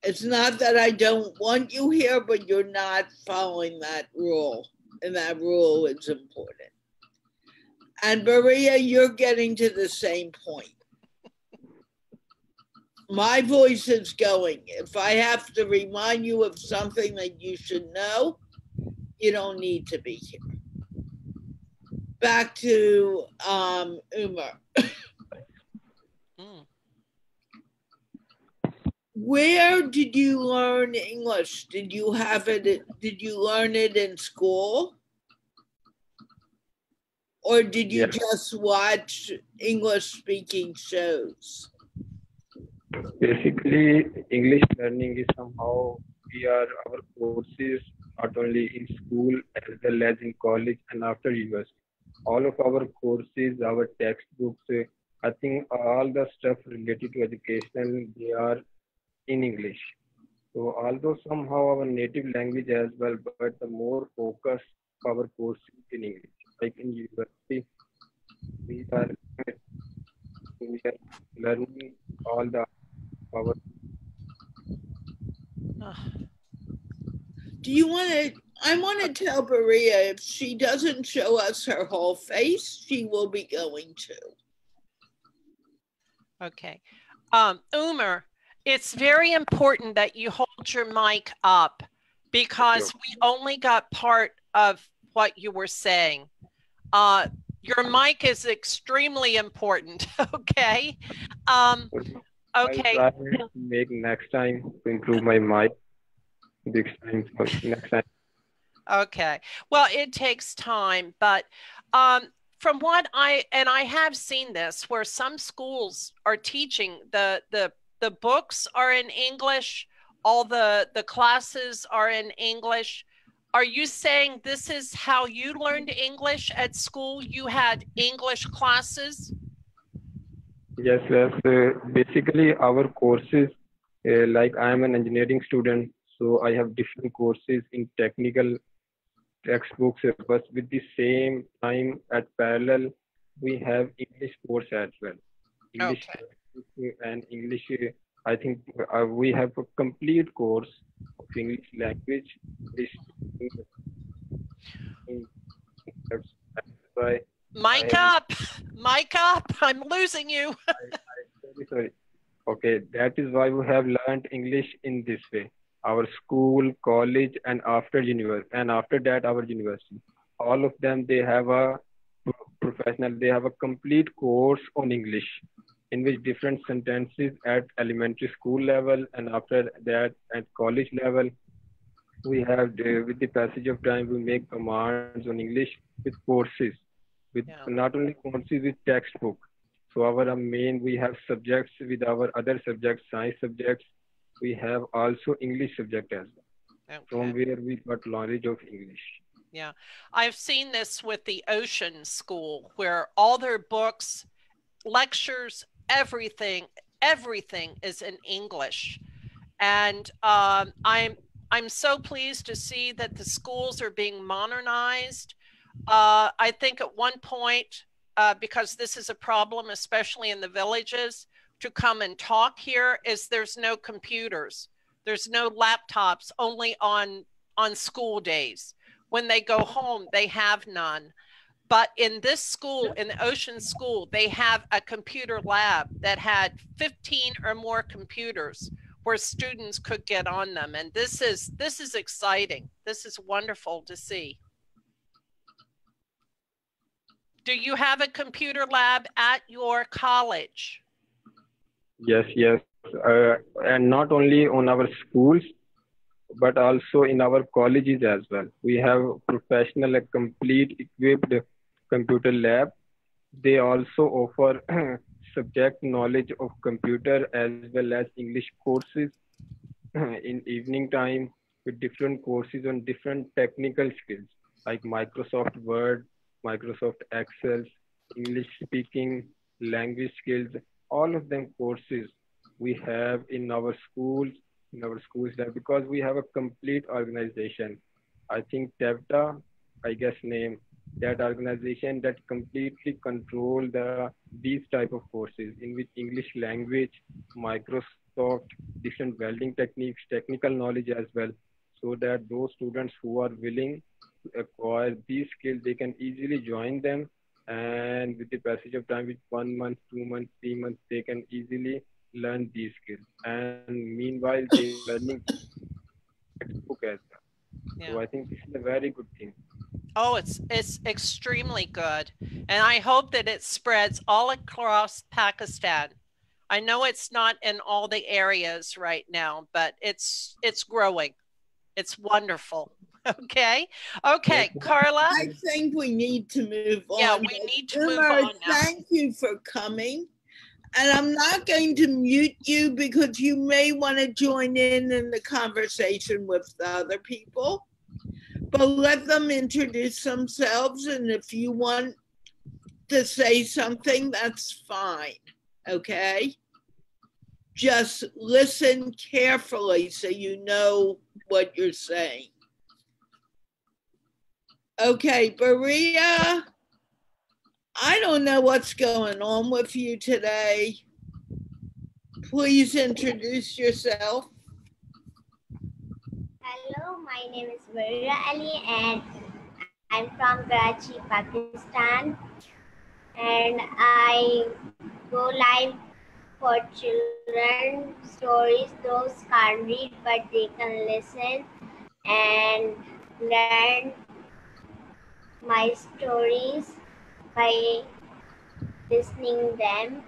It's not that I don't want you here, but you're not following that rule. And that rule is important. And Maria, you're getting to the same point. My voice is going. If I have to remind you of something that you should know, you don't need to be here. Back to Umar. Where did you learn English? Did you have it? Did you learn it in school? Or did you just watch English speaking shows? Basically, English learning is somehow our courses not only in school as well as in college and after university. All of our courses, our textbooks, I think all the stuff related to education, they are in English. So although somehow our native language as well, but the more focus of our courses in English. Like in university, we are learning all the our. Do you want to? I want to tell Maria if she doesn't show us her whole face, she will be going to. Okay. Umar, it's very important that you hold your mic up because we only got part of what you were saying. Your mic is extremely important, okay? Okay. I'll try to make next time to improve my mic. Next time. Okay. Well, it takes time, but from what I have seen this where some schools are teaching the books are in English, all the classes are in English. Are you saying this is how you learned English at school? You had English classes? Yes. Basically, our courses, like I am an engineering student, so I have different courses in technical textbooks, but with the same time at parallel, we have English course as well. English and English I think we have a complete course of English language. This that's why I Mic have. up, mic up. I'm losing you. Sorry. Okay, that is why we have learned English in this way. Our school, college, and after that our university. All of them they have a professional. They have a complete course on English, in which different sentences at elementary school level and after that at college level we have with the passage of time we make commands on English with courses, with Yeah. not only courses with textbook. So our main we have subjects with our other subjects, science subjects. We have also English subject as well, from Okay. where we got knowledge of English. Yeah. I've seen this with the Ocean School where all their books, lectures, everything is in English. And I'm so pleased to see that the schools are being modernized. I think at one point, because this is a problem, especially in the villages, to come and talk here, is there's no computers, there's no laptops, only on school days. When they go home, they have none. But in this school, in the Ocean School, they have a computer lab that had 15 or more computers where students could get on them. And this is exciting. This is wonderful to see. Do you have a computer lab at your college? Yes, yes, and not only on our schools, but also in our colleges as well. We have professional, complete equipped computer lab. They also offer subject knowledge of computer as well as English courses in evening time with different courses on different technical skills like Microsoft Word, Microsoft Excel, English speaking, language skills, all of them courses we have in our schools there because we have a complete organization. I think TEVTA, I guess name, that organization that completely control these type of courses in which English language, Microsoft, different welding techniques, technical knowledge as well, so that those students who are willing to acquire these skills, they can easily join them. And with the passage of time, with 1 month, 2 months, 3 months, they can easily learn these skills. And meanwhile, they are learning textbook as well. So Yeah. I think this is a very good thing. Oh, it's extremely good. And I hope that it spreads all across Pakistan. I know it's not in all the areas right now, but it's growing. It's wonderful. Okay. Yes, Okay, Carla. I think we need to move Yeah, on. we need to move Umar, on now. thank you for coming. And I'm not going to mute you because you may want to join in the conversation with the other people. But let them introduce themselves. And if you want to say something, that's fine. Okay? Just listen carefully so you know what you're saying. Okay, Berea, I don't know what's going on with you today. Please introduce yourself. Hello, my name is Maria Ali and I'm from Karachi, Pakistan. And I go live for children stories. Those can't read but they can listen and learn my stories by listening them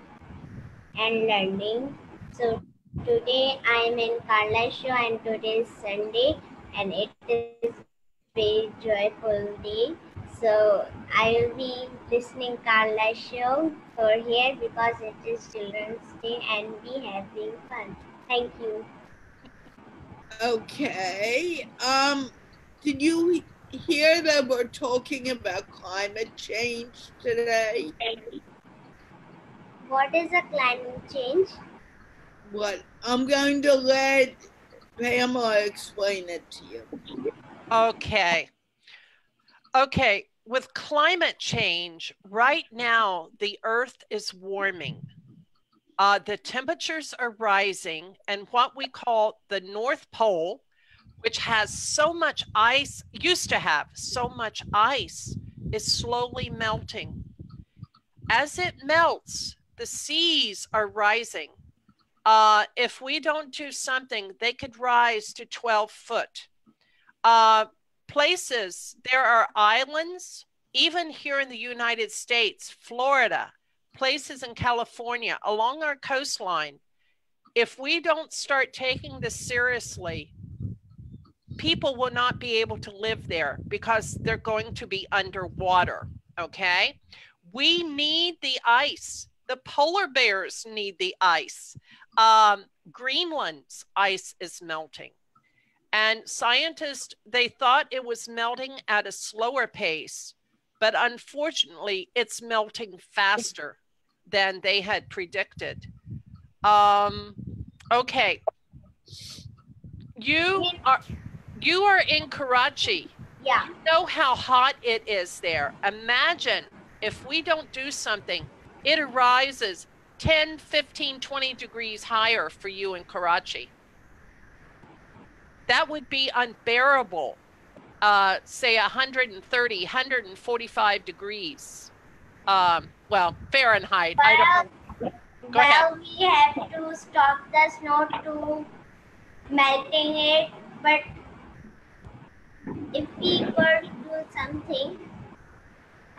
and learning. So today I'm in Carla's show and today is Sunday and it is very joyful day. So I will be listening Carla's show for here because it is Children's Day and we having fun. Thank you. Okay. Did you hear that we're talking about climate change today? What is a climate change? What? I'm going to let Pamela explain it to you. Okay. Okay. With climate change, right now, the earth is warming. The temperatures are rising, and what we call the North Pole, which has so much ice, used to have so much ice, is slowly melting. As it melts, the seas are rising. If we don't do something, they could rise to 12 foot. Places, there are islands, even here in the United States, Florida, places in California, along our coastline. If we don't start taking this seriously, people will not be able to live there because they're going to be underwater, okay? We need the ice. The polar bears need the ice. Greenland's ice is melting. And scientists, they thought it was melting at a slower pace, but unfortunately, it's melting faster than they had predicted. Okay, you are in Karachi. Yeah. You know how hot it is there. Imagine if we don't do something, it rises 10, 15, 20 degrees higher for you in Karachi. That would be unbearable. Say 130, 145 degrees. Well, Fahrenheit. I don't know. Go ahead. We have to stop the snow to melting it, but if we could do something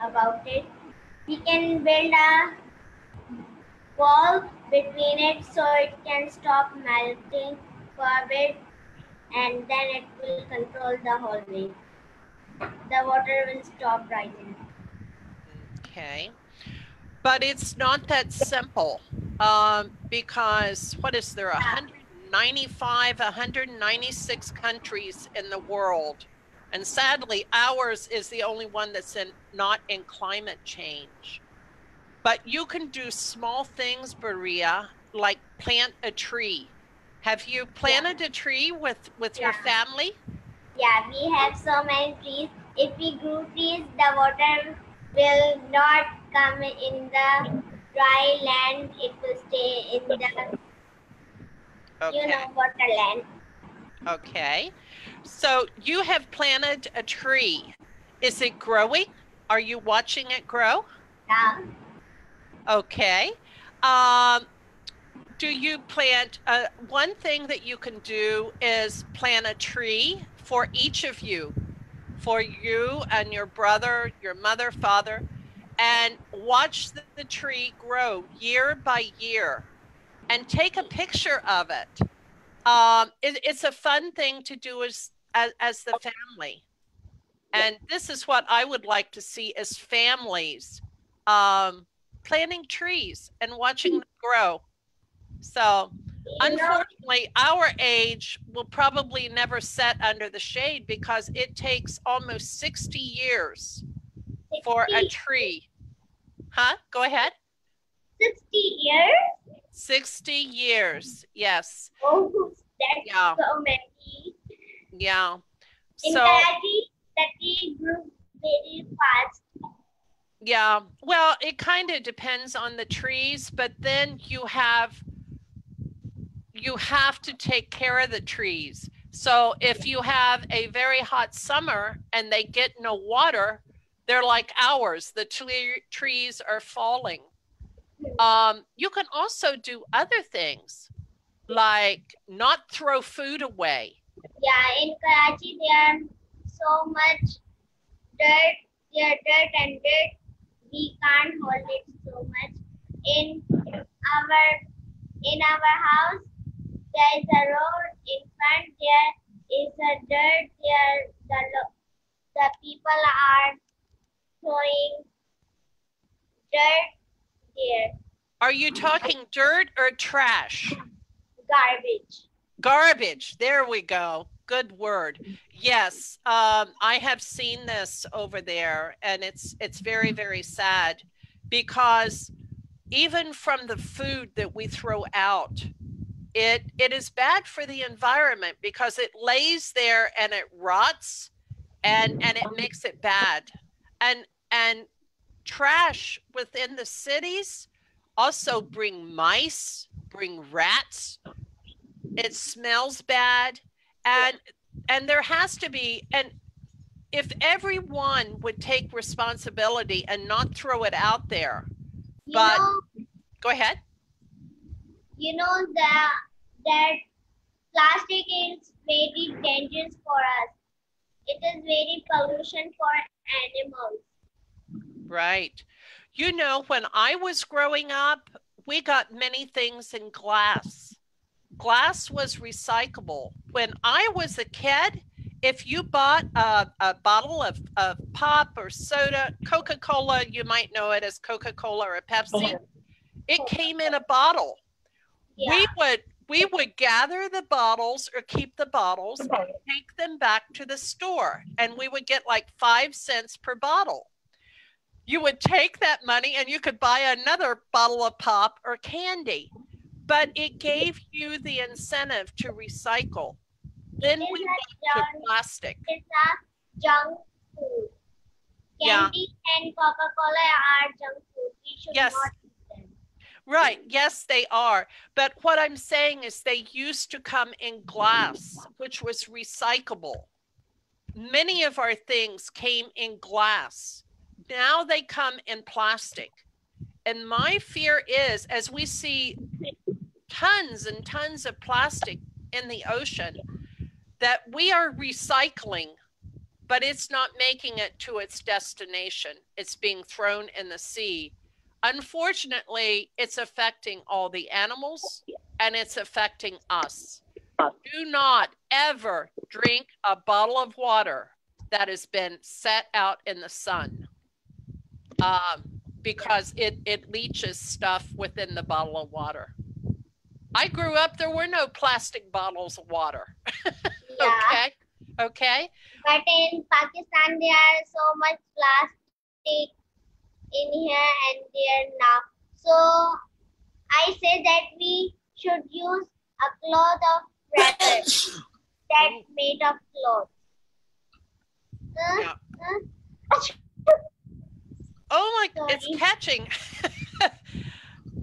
about it, we can build a wall between it so it can stop melting for a bit, and then it will control the whole way. The water will stop rising. Okay. But it's not that simple because what is there, 195, 196 countries in the world. And sadly, ours is the only one that's not in climate change. But you can do small things, Berea, like plant a tree. Have you planted a tree with your family? Yeah, we have so many trees. If we grow trees, the water will not come in the dry land. It will stay in the waterland. Okay. So you have planted a tree. Is it growing? Are you watching it grow? Yeah. Okay. Do you plant, one thing that you can do is plant a tree for each of you, for you and your brother, your mother, father, and watch the tree grow year by year and take a picture of it. It's a fun thing to do as the family. And this is what I would like to see as families, planting trees and watching them grow. So unfortunately, our age will probably never set under the shade because it takes almost 60 years for a tree. Huh? Go ahead. 60 years? 60 years, yes. Oh, that's so many. Yeah. In Karachi, the tree grew very fast. Yeah. Well, it kind of depends on the trees, but then you have to take care of the trees. So if you have a very hot summer and they get no water, they're like ours. The trees are falling. You can also do other things like not throw food away. Yeah, in Karachi there are so much dirt. There dirt and dirt. We can't hold it so much. In our house, there is a road in front. There is a dirt. The people are throwing dirt there. Are you talking dirt or trash? Garbage. Garbage. There we go. Good word. Yes, I have seen this over there, and it's very, very sad because even from the food that we throw out, it is bad for the environment because it lays there and it rots and it makes it bad. And trash within the cities also bring mice, bring rats. It smells bad. And there has to be, and if everyone would take responsibility and not throw it out there, but go ahead. You know that plastic is very dangerous for us. It is very pollution for animals. Right. You know, when I was growing up, we got many things in glass. Glass was recyclable. When I was a kid, if you bought a bottle of pop or soda, Coca-Cola, you might know it as Coca-Cola or a Pepsi, it came in a bottle. Yeah. We would gather the bottles or keep the bottles, take them back to the store, and we would get like 5 cents per bottle. You would take that money and you could buy another bottle of pop or candy, but it gave you the incentive to recycle. Then we went to plastic. It's a junk food. Candy and Coca-Cola are junk food. We should not eat them. Right. Yes, they are. But what I'm saying is they used to come in glass, which was recyclable. Many of our things came in glass. Now they come in plastic. And my fear is, as we see tons and tons of plastic in the ocean, that we are recycling, but it's not making it to its destination. It's being thrown in the sea. Unfortunately, it's affecting all the animals and it's affecting us. Do not ever drink a bottle of water that has been set out in the sun, because it leaches stuff within the bottle of water. I grew up, there were no plastic bottles of water. Yeah. Okay. But in Pakistan, there are so much plastic in here and there now. So I say that we should use a cloth of wrapper that's made of cloth. Oh my, Sorry. it's catching.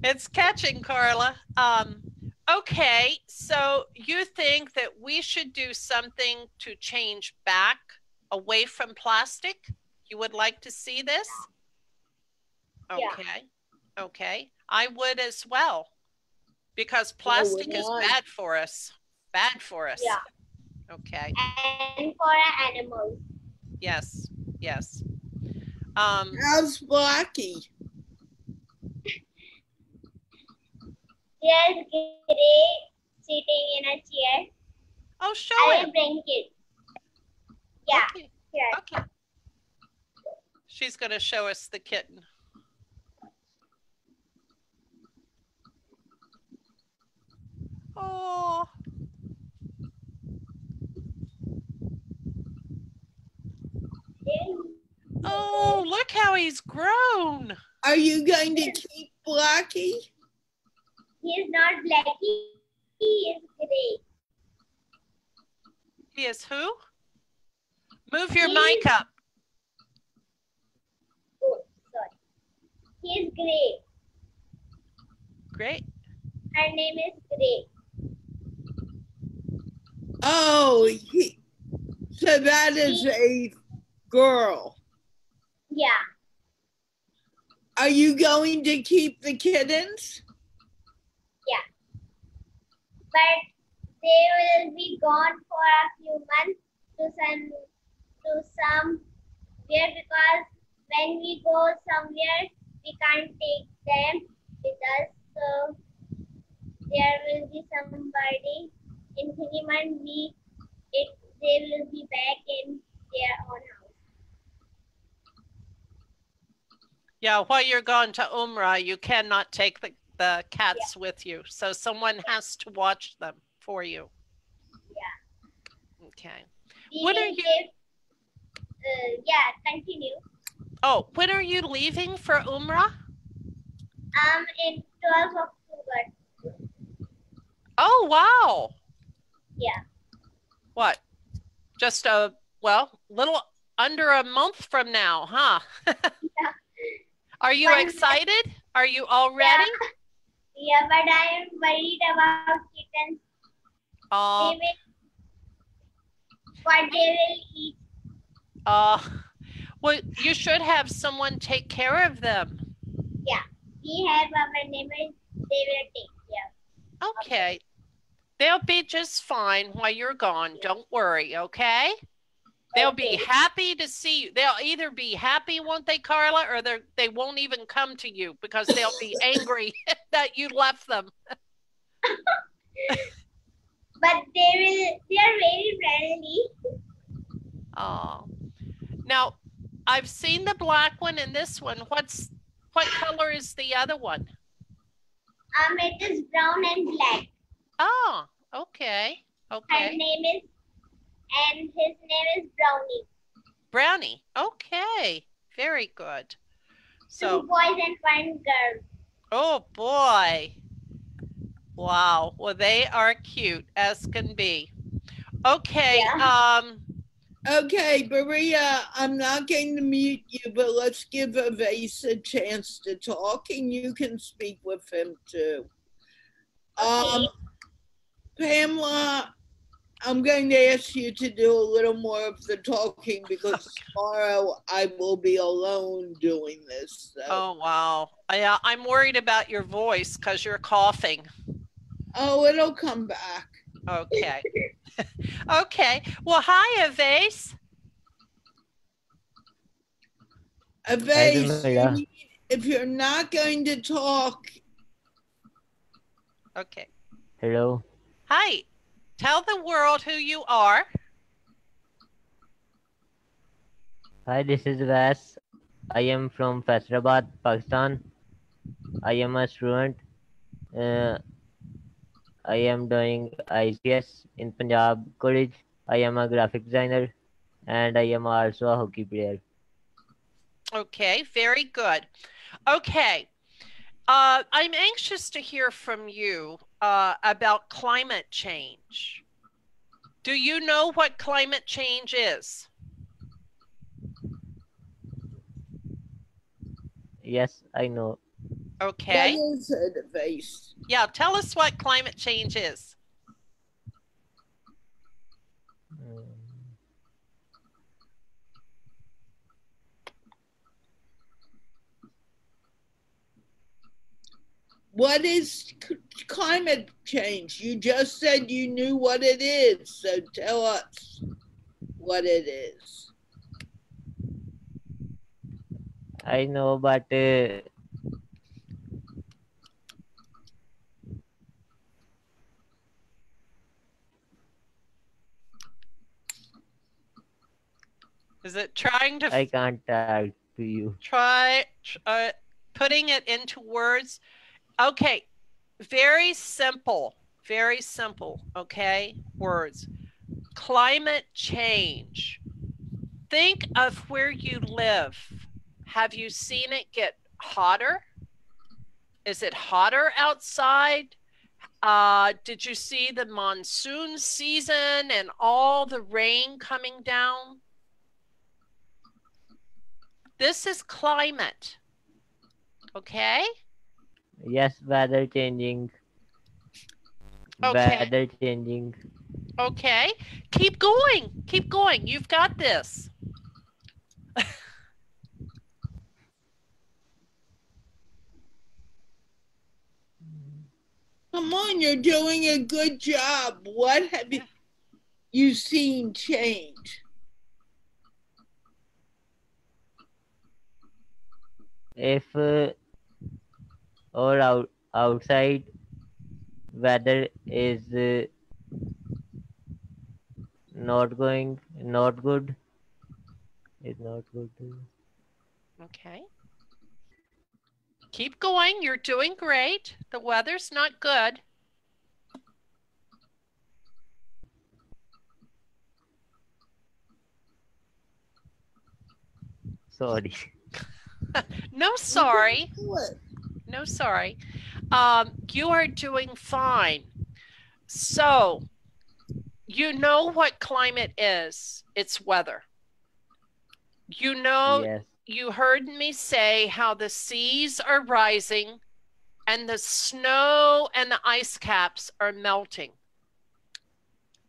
It's catching, Carla. Okay, so you think that we should do something to change back away from plastic? You would like to see this? Okay. Yeah. Okay. I would as well, because plastic is bad for us. Bad for us. Yeah. Okay. And for animals. Yes. Yes. How's Blackie? There's Gray sitting in a chair. Oh, show I him. will bring it. Yeah. Okay. Here. Okay. She's going to show us the kitten. Oh. Oh, look how he's grown. Are you going to keep Blackie? He is not Blackie. He is Gray. He is who? Move your mic up. Oh, sorry. He is Gray. Great. Her name is Gray. Oh, so that is a girl. Yeah. Are you going to keep the kittens? Yeah. But they will be gone for a few months to somewhere, because when we go somewhere, we can't take them with us. So there will be somebody in 3 months. They will be back in their own house. Yeah, while you're gone to Umrah, you cannot take the cats with you. So someone has to watch them for you. Yeah. Okay. When are you? Yeah, continue. Oh, when are you leaving for Umrah? In 12th October. Oh, wow. Yeah. What? Just little under a month from now, huh? Yeah. Are you excited? Are you all ready? Yeah, but I am worried about kittens. Uh, They will, what they will eat. well, you should have someone take care of them. Yeah, we have our neighbors. They will take care. Okay. They'll be just fine while you're gone. Don't worry, okay? They'll be happy to see you. They'll either be happy, won't they, Carla, or they won't even come to you because they'll be angry that you left them. But they are very friendly. Oh. Now, I've seen the black one and this one. What color is the other one? It is brown and black. Oh, okay. Okay. His name is Brownie. Brownie. Okay. Very good. So 2 boys and 1 girl. oh boy. Wow. Well, they are cute as can be. Okay. Yeah. Okay, Maria, I'm not going to mute you, but let's give Vase a chance to talk, and you can speak with him too. Okay. Pamela, I'm going to ask you to do a little more of the talking because tomorrow I will be alone doing this. So. Oh, wow. I'm worried about your voice because you're coughing. Oh, it'll come back. Okay. Okay. Well, hi, Avase. Avase, if you're not going to talk. Okay. Hello. Hi. Tell the world who you are. Hi, this is Vas. I am from Faisalabad, Pakistan. I am a student. I am doing ICS in Punjab College. I am a graphic designer and I am also a hockey player. Okay, very good. Okay. I'm anxious to hear from you about climate change. Do you know what climate change is? Yes, I know. Okay. What is it, Vase? Yeah, tell us what climate change is. What is climate change? You just said you knew what it is, so tell us what it is. I know, but Is it trying to I can't talk to you. try putting it into words? Okay, very simple, okay, words. Climate change. Think of where you live. Have you seen it get hotter? Is it hotter outside? Did you see the monsoon season and all the rain coming down? This is climate. Okay? Yes, weather changing. Okay. Weather changing. Okay. Keep going. Keep going. You've got this. Come on, you're doing a good job. What have you seen change? If or outside weather is not good. It's not good. Okay. Keep going. You're doing great. The weather's not good. Sorry. No, sorry. No, sorry. You are doing fine. So, you know what climate is. It's weather. You know, Yes. you heard me say how the seas are rising and the snow and the ice caps are melting.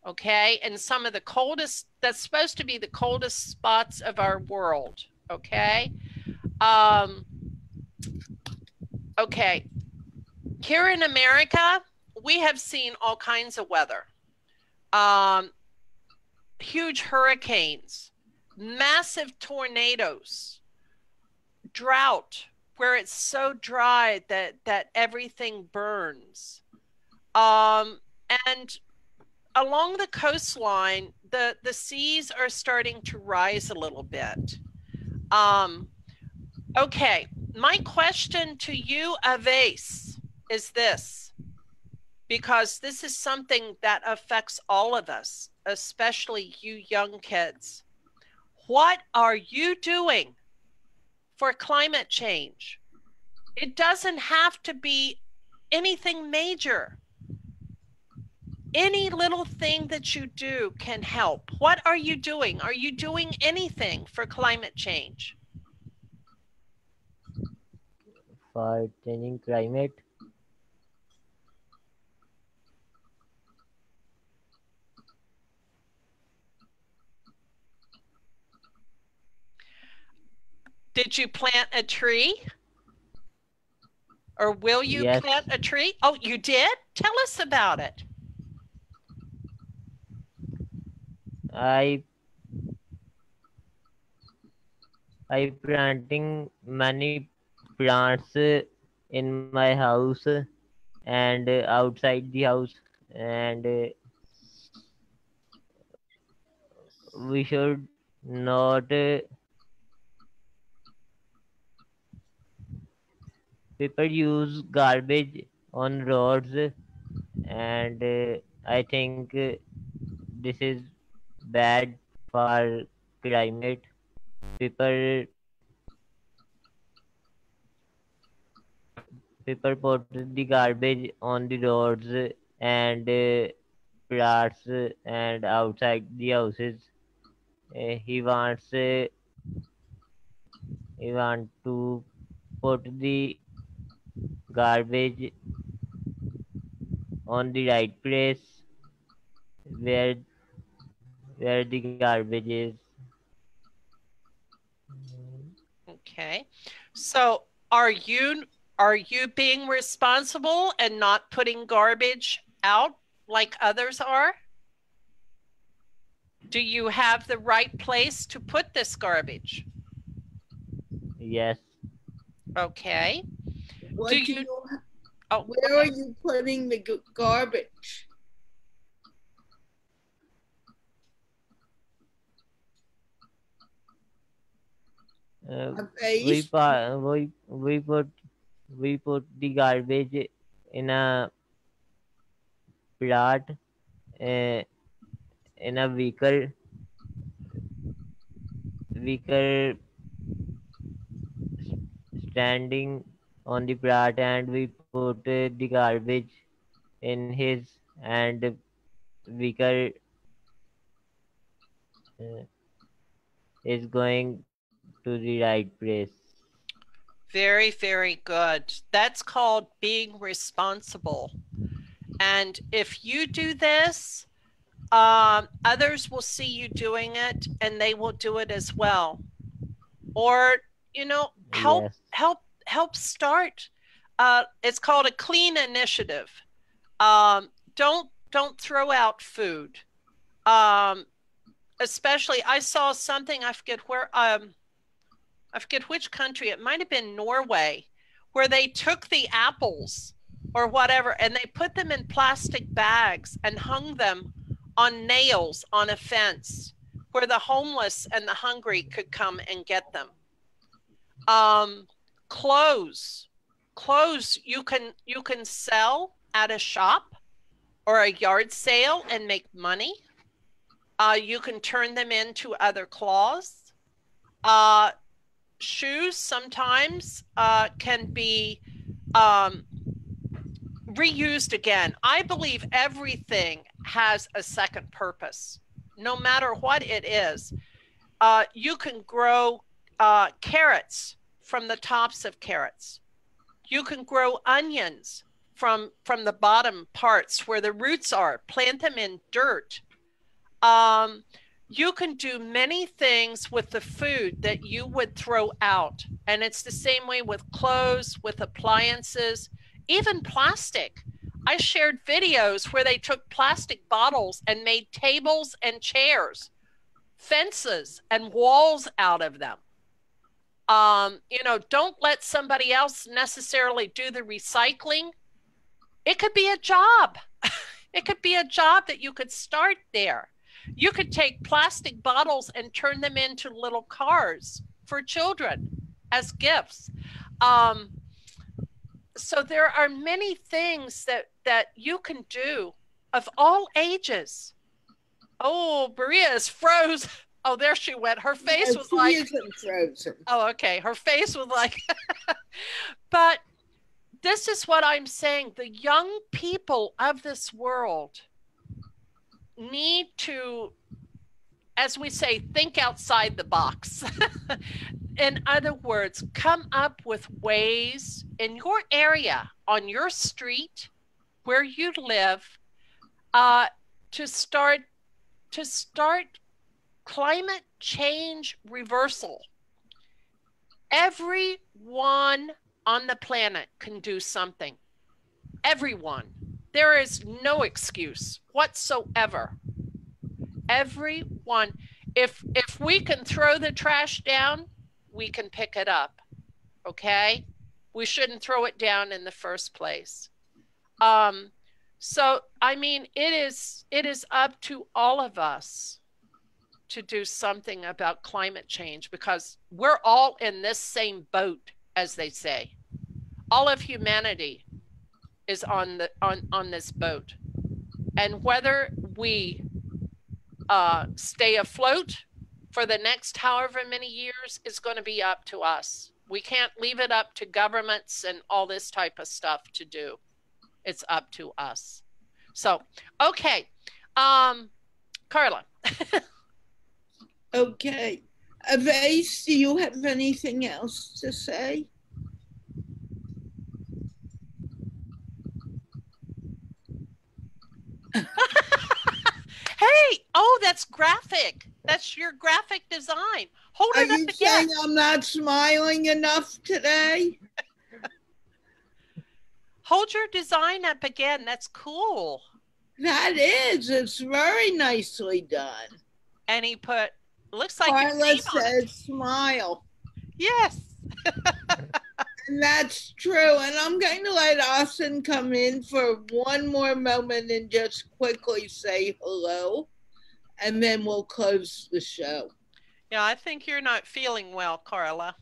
Okay, and some of the coldest, that's supposed to be the coldest spots of our world. Okay. Okay, here in America, we have seen all kinds of weather. Huge hurricanes, massive tornadoes, drought, where it's so dry that everything burns. And along the coastline, the seas are starting to rise a little bit. Okay, my question to you, Aves, is this, because this is something that affects all of us, especially you young kids. What are you doing for climate change? It doesn't have to be anything major. Any little thing that you do can help. What are you doing? Are you doing anything for climate change? For changing climate, Did you plant a tree? Or will you yes, plant a tree? Oh, you did? Tell us about it. I planting many plants in my house and outside the house, and we should not people use garbage on roads, and I think this is bad for climate. People people put the garbage on the roads and plants and outside the houses. He wants he want to put the garbage on the right place where the garbage is. Okay. So are you being responsible and not putting garbage out like others are? Do you have the right place to put this garbage? Yes. Okay. What Do do you- you, Oh, where are you putting the garbage? We Face? put the garbage in a plot, uh, in a vehicle standing on the plot, and we put the garbage in his, and vehicle uh, is going to the right place. very, very good. That's called being responsible. And if you do this, others will see you doing it and they will do it as well. Or, you know, Yes. help start. It's called a clean initiative. Don't throw out food. Especially, I saw something, I forget where, I forget which country, it might have been Norway, where they took the apples or whatever and they put them in plastic bags and hung them on nails on a fence where the homeless and the hungry could come and get them. Clothes you can sell at a shop or a yard sale and make money. You can turn them into other cloths. Shoes sometimes can be reused again. I believe everything has a second purpose, no matter what it is. You can grow carrots from the tops of carrots. You can grow onions from the bottom parts where the roots are. Plant them in dirt. You can do many things with the food that you would throw out. And it's the same way with clothes, with appliances, even plastic. I shared videos where they took plastic bottles and made tables and chairs, fences and walls out of them. You know, don't let somebody else necessarily do the recycling. It could be a job. It could be a job that you could start there. You could take plastic bottles and turn them into little cars for children as gifts. So there are many things that you can do of all ages. Oh, Maria is froze. Oh, there she went. Her face was like, she isn't frozen. Oh, okay. Her face was like, but this is what I'm saying. The young people of this world need to, as we say, think outside the box. In other words, come up with ways in your area, on your street, where you live, to start climate change reversal. Everyone on the planet can do something. Everyone. There is no excuse whatsoever. Everyone. If we can throw the trash down, we can pick it up. Okay? We shouldn't throw it down in the first place. So I mean, it is up to all of us to do something about climate change, because we're all in this same boat, as they say. All of humanity is on this boat, and whether we stay afloat for the next however many years is going to be up to us. We can't leave it up to governments and all this type of stuff to do. It's up to us. So, okay, Carla. Okay. Vase, do you have anything else to say? Hey, oh, that's graphic. That's your graphic design. Hold Are it up you again. saying I'm not smiling enough today? Hold your design up again. That's cool. That is. It's very nicely done. And he put, looks like your Carla name on says it. smile. Yes. And that's true. And I'm going to let Austin come in for one more moment and just quickly say hello. And then we'll close the show. Yeah, I think you're not feeling well, Carla.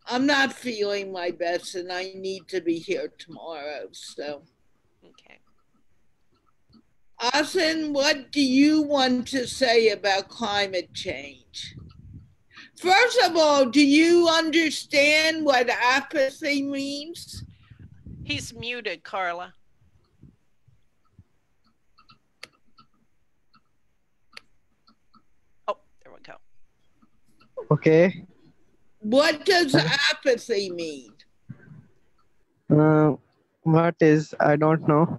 I'm not feeling my best and I need to be here tomorrow. So, okay. Austin, what do you want to say about climate change? First of all, do you understand what apathy means? He's muted, Carla. Oh, there we go. Okay. What does apathy mean? What is? I don't know.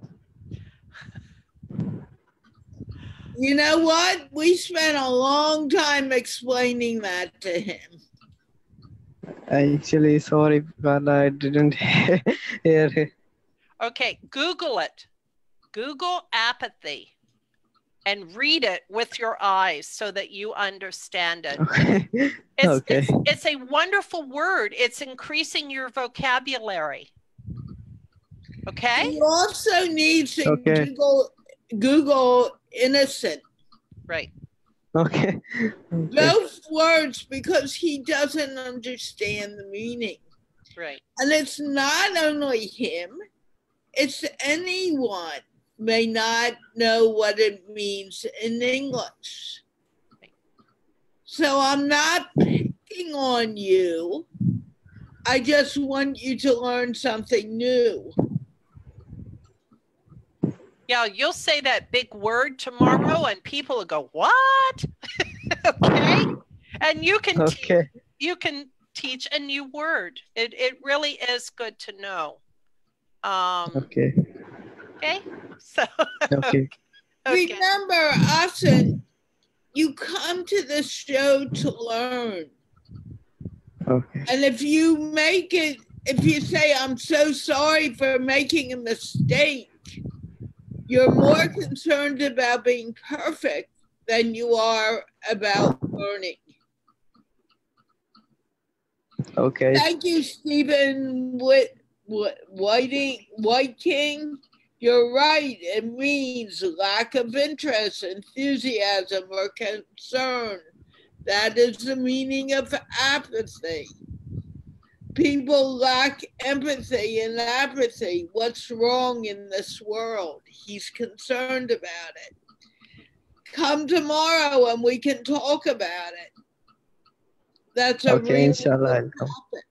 You know what? We spent a long time explaining that to him. Actually, sorry, but I didn't hear it. Okay, Google it. Google apathy and read it with your eyes so that you understand it. Okay. It's a wonderful word. It's increasing your vocabulary. Okay? You also need to Google innocent. Right. Okay. Both words, because he doesn't understand the meaning. Right. And it's not only him, it's anyone may not know what it means in English. Right. So I'm not picking on you. I just want you to learn something new. Yeah, you'll say that big word tomorrow and people will go, what? Okay? And you can you can teach a new word. It really is good to know. Okay. Okay. So Okay. okay. Remember, Austin, you come to the show to learn. Okay. And if you say, I'm so sorry for making a mistake, you're more concerned about being perfect than you are about learning. Okay. Thank you, Stephen White King. You're right. It means lack of interest, enthusiasm, or concern. That is the meaning of apathy. People lack empathy and apathy. What's wrong in this world? He's concerned about it. Come tomorrow and we can talk about it. That's a Okay, really inshallah, good I'll come. topic.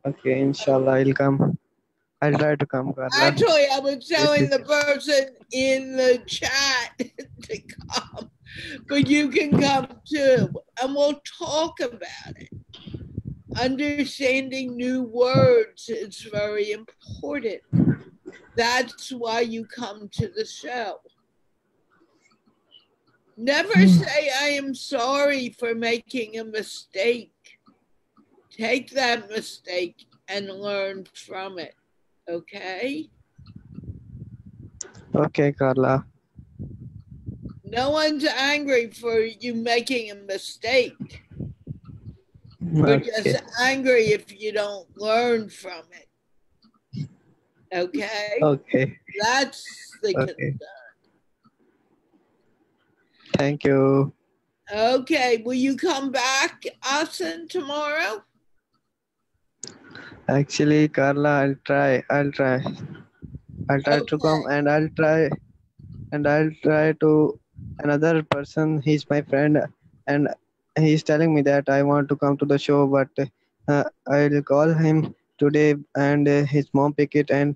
Okay, inshallah, I'll come. I'll try to come, Carla. Actually, I was telling the person in the chat to come, but you can come too, and we'll talk about it. Understanding new words is very important. That's why you come to the show. Never say, I am sorry for making a mistake. Take that mistake and learn from it. Okay? Okay, Carla. No one's angry for you making a mistake. We're Okay. just angry if you don't learn from it. Okay? Okay. That's the Okay. concern. Thank you. Okay, will you come back, Asen, tomorrow? Actually, Carla, I'll try. I'll try to come, Okay. and I'll try to another person. He's my friend, and he's telling me that I want to come to the show, but I'll call him today, and his mom pick it, and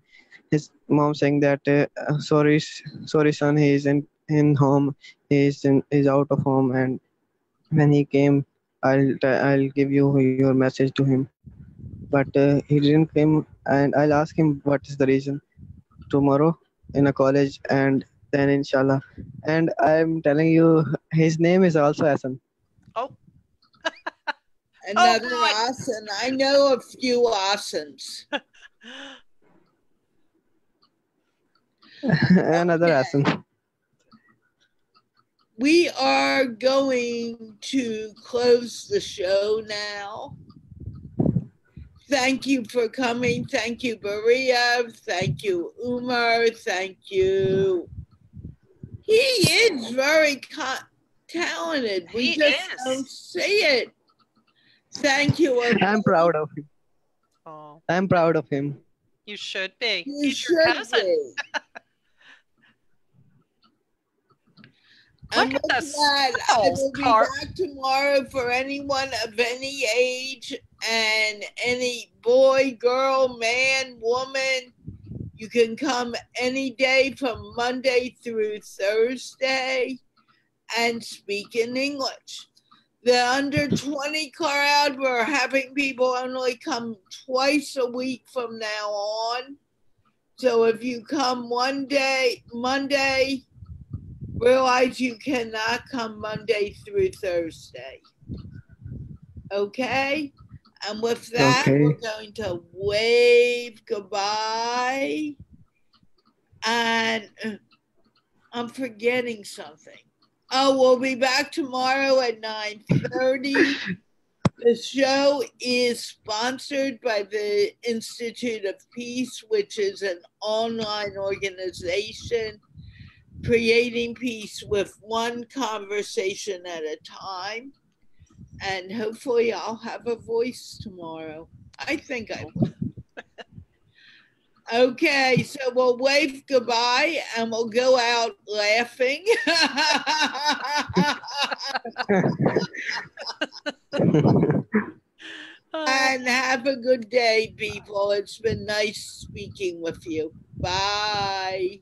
his mom saying that sorry son, he is in home, he's out of home, and when he came, I'll give you your message to him, but he didn't come, and I'll ask him what is the reason tomorrow in a college, and then inshallah. And I'm telling you, his name is also Hassan. Oh. Another God. Asen. I know a few Asens. Another Okay. Hassan. We are going to close the show now. Thank you for coming. Thank you, Maria. Thank you, Umar. Thank you. He is very talented. We He just is. don't see it. Thank you. I'm proud of him. Oh, I'm proud of him. you should be. You He's your should cousin. be. Look And at with the that, I smiles, will be Carl. back tomorrow for anyone of any age and any boy, girl, man, woman. You can come any day from Monday through Thursday and speak in English. The under 20 crowd, we're having people only come twice a week from now on. So if you come Monday, realize you cannot come Monday through Thursday. Okay? And with that, Okay. we're going to wave goodbye. And I'm forgetting something. Oh, we'll be back tomorrow at 9:30. The show is sponsored by the Institute of Peace, which is an online organization creating peace with one conversation at a time. And hopefully I'll have a voice tomorrow. I think I will. Okay, so we'll wave goodbye and we'll go out laughing. And have a good day, people. It's been nice speaking with you. Bye.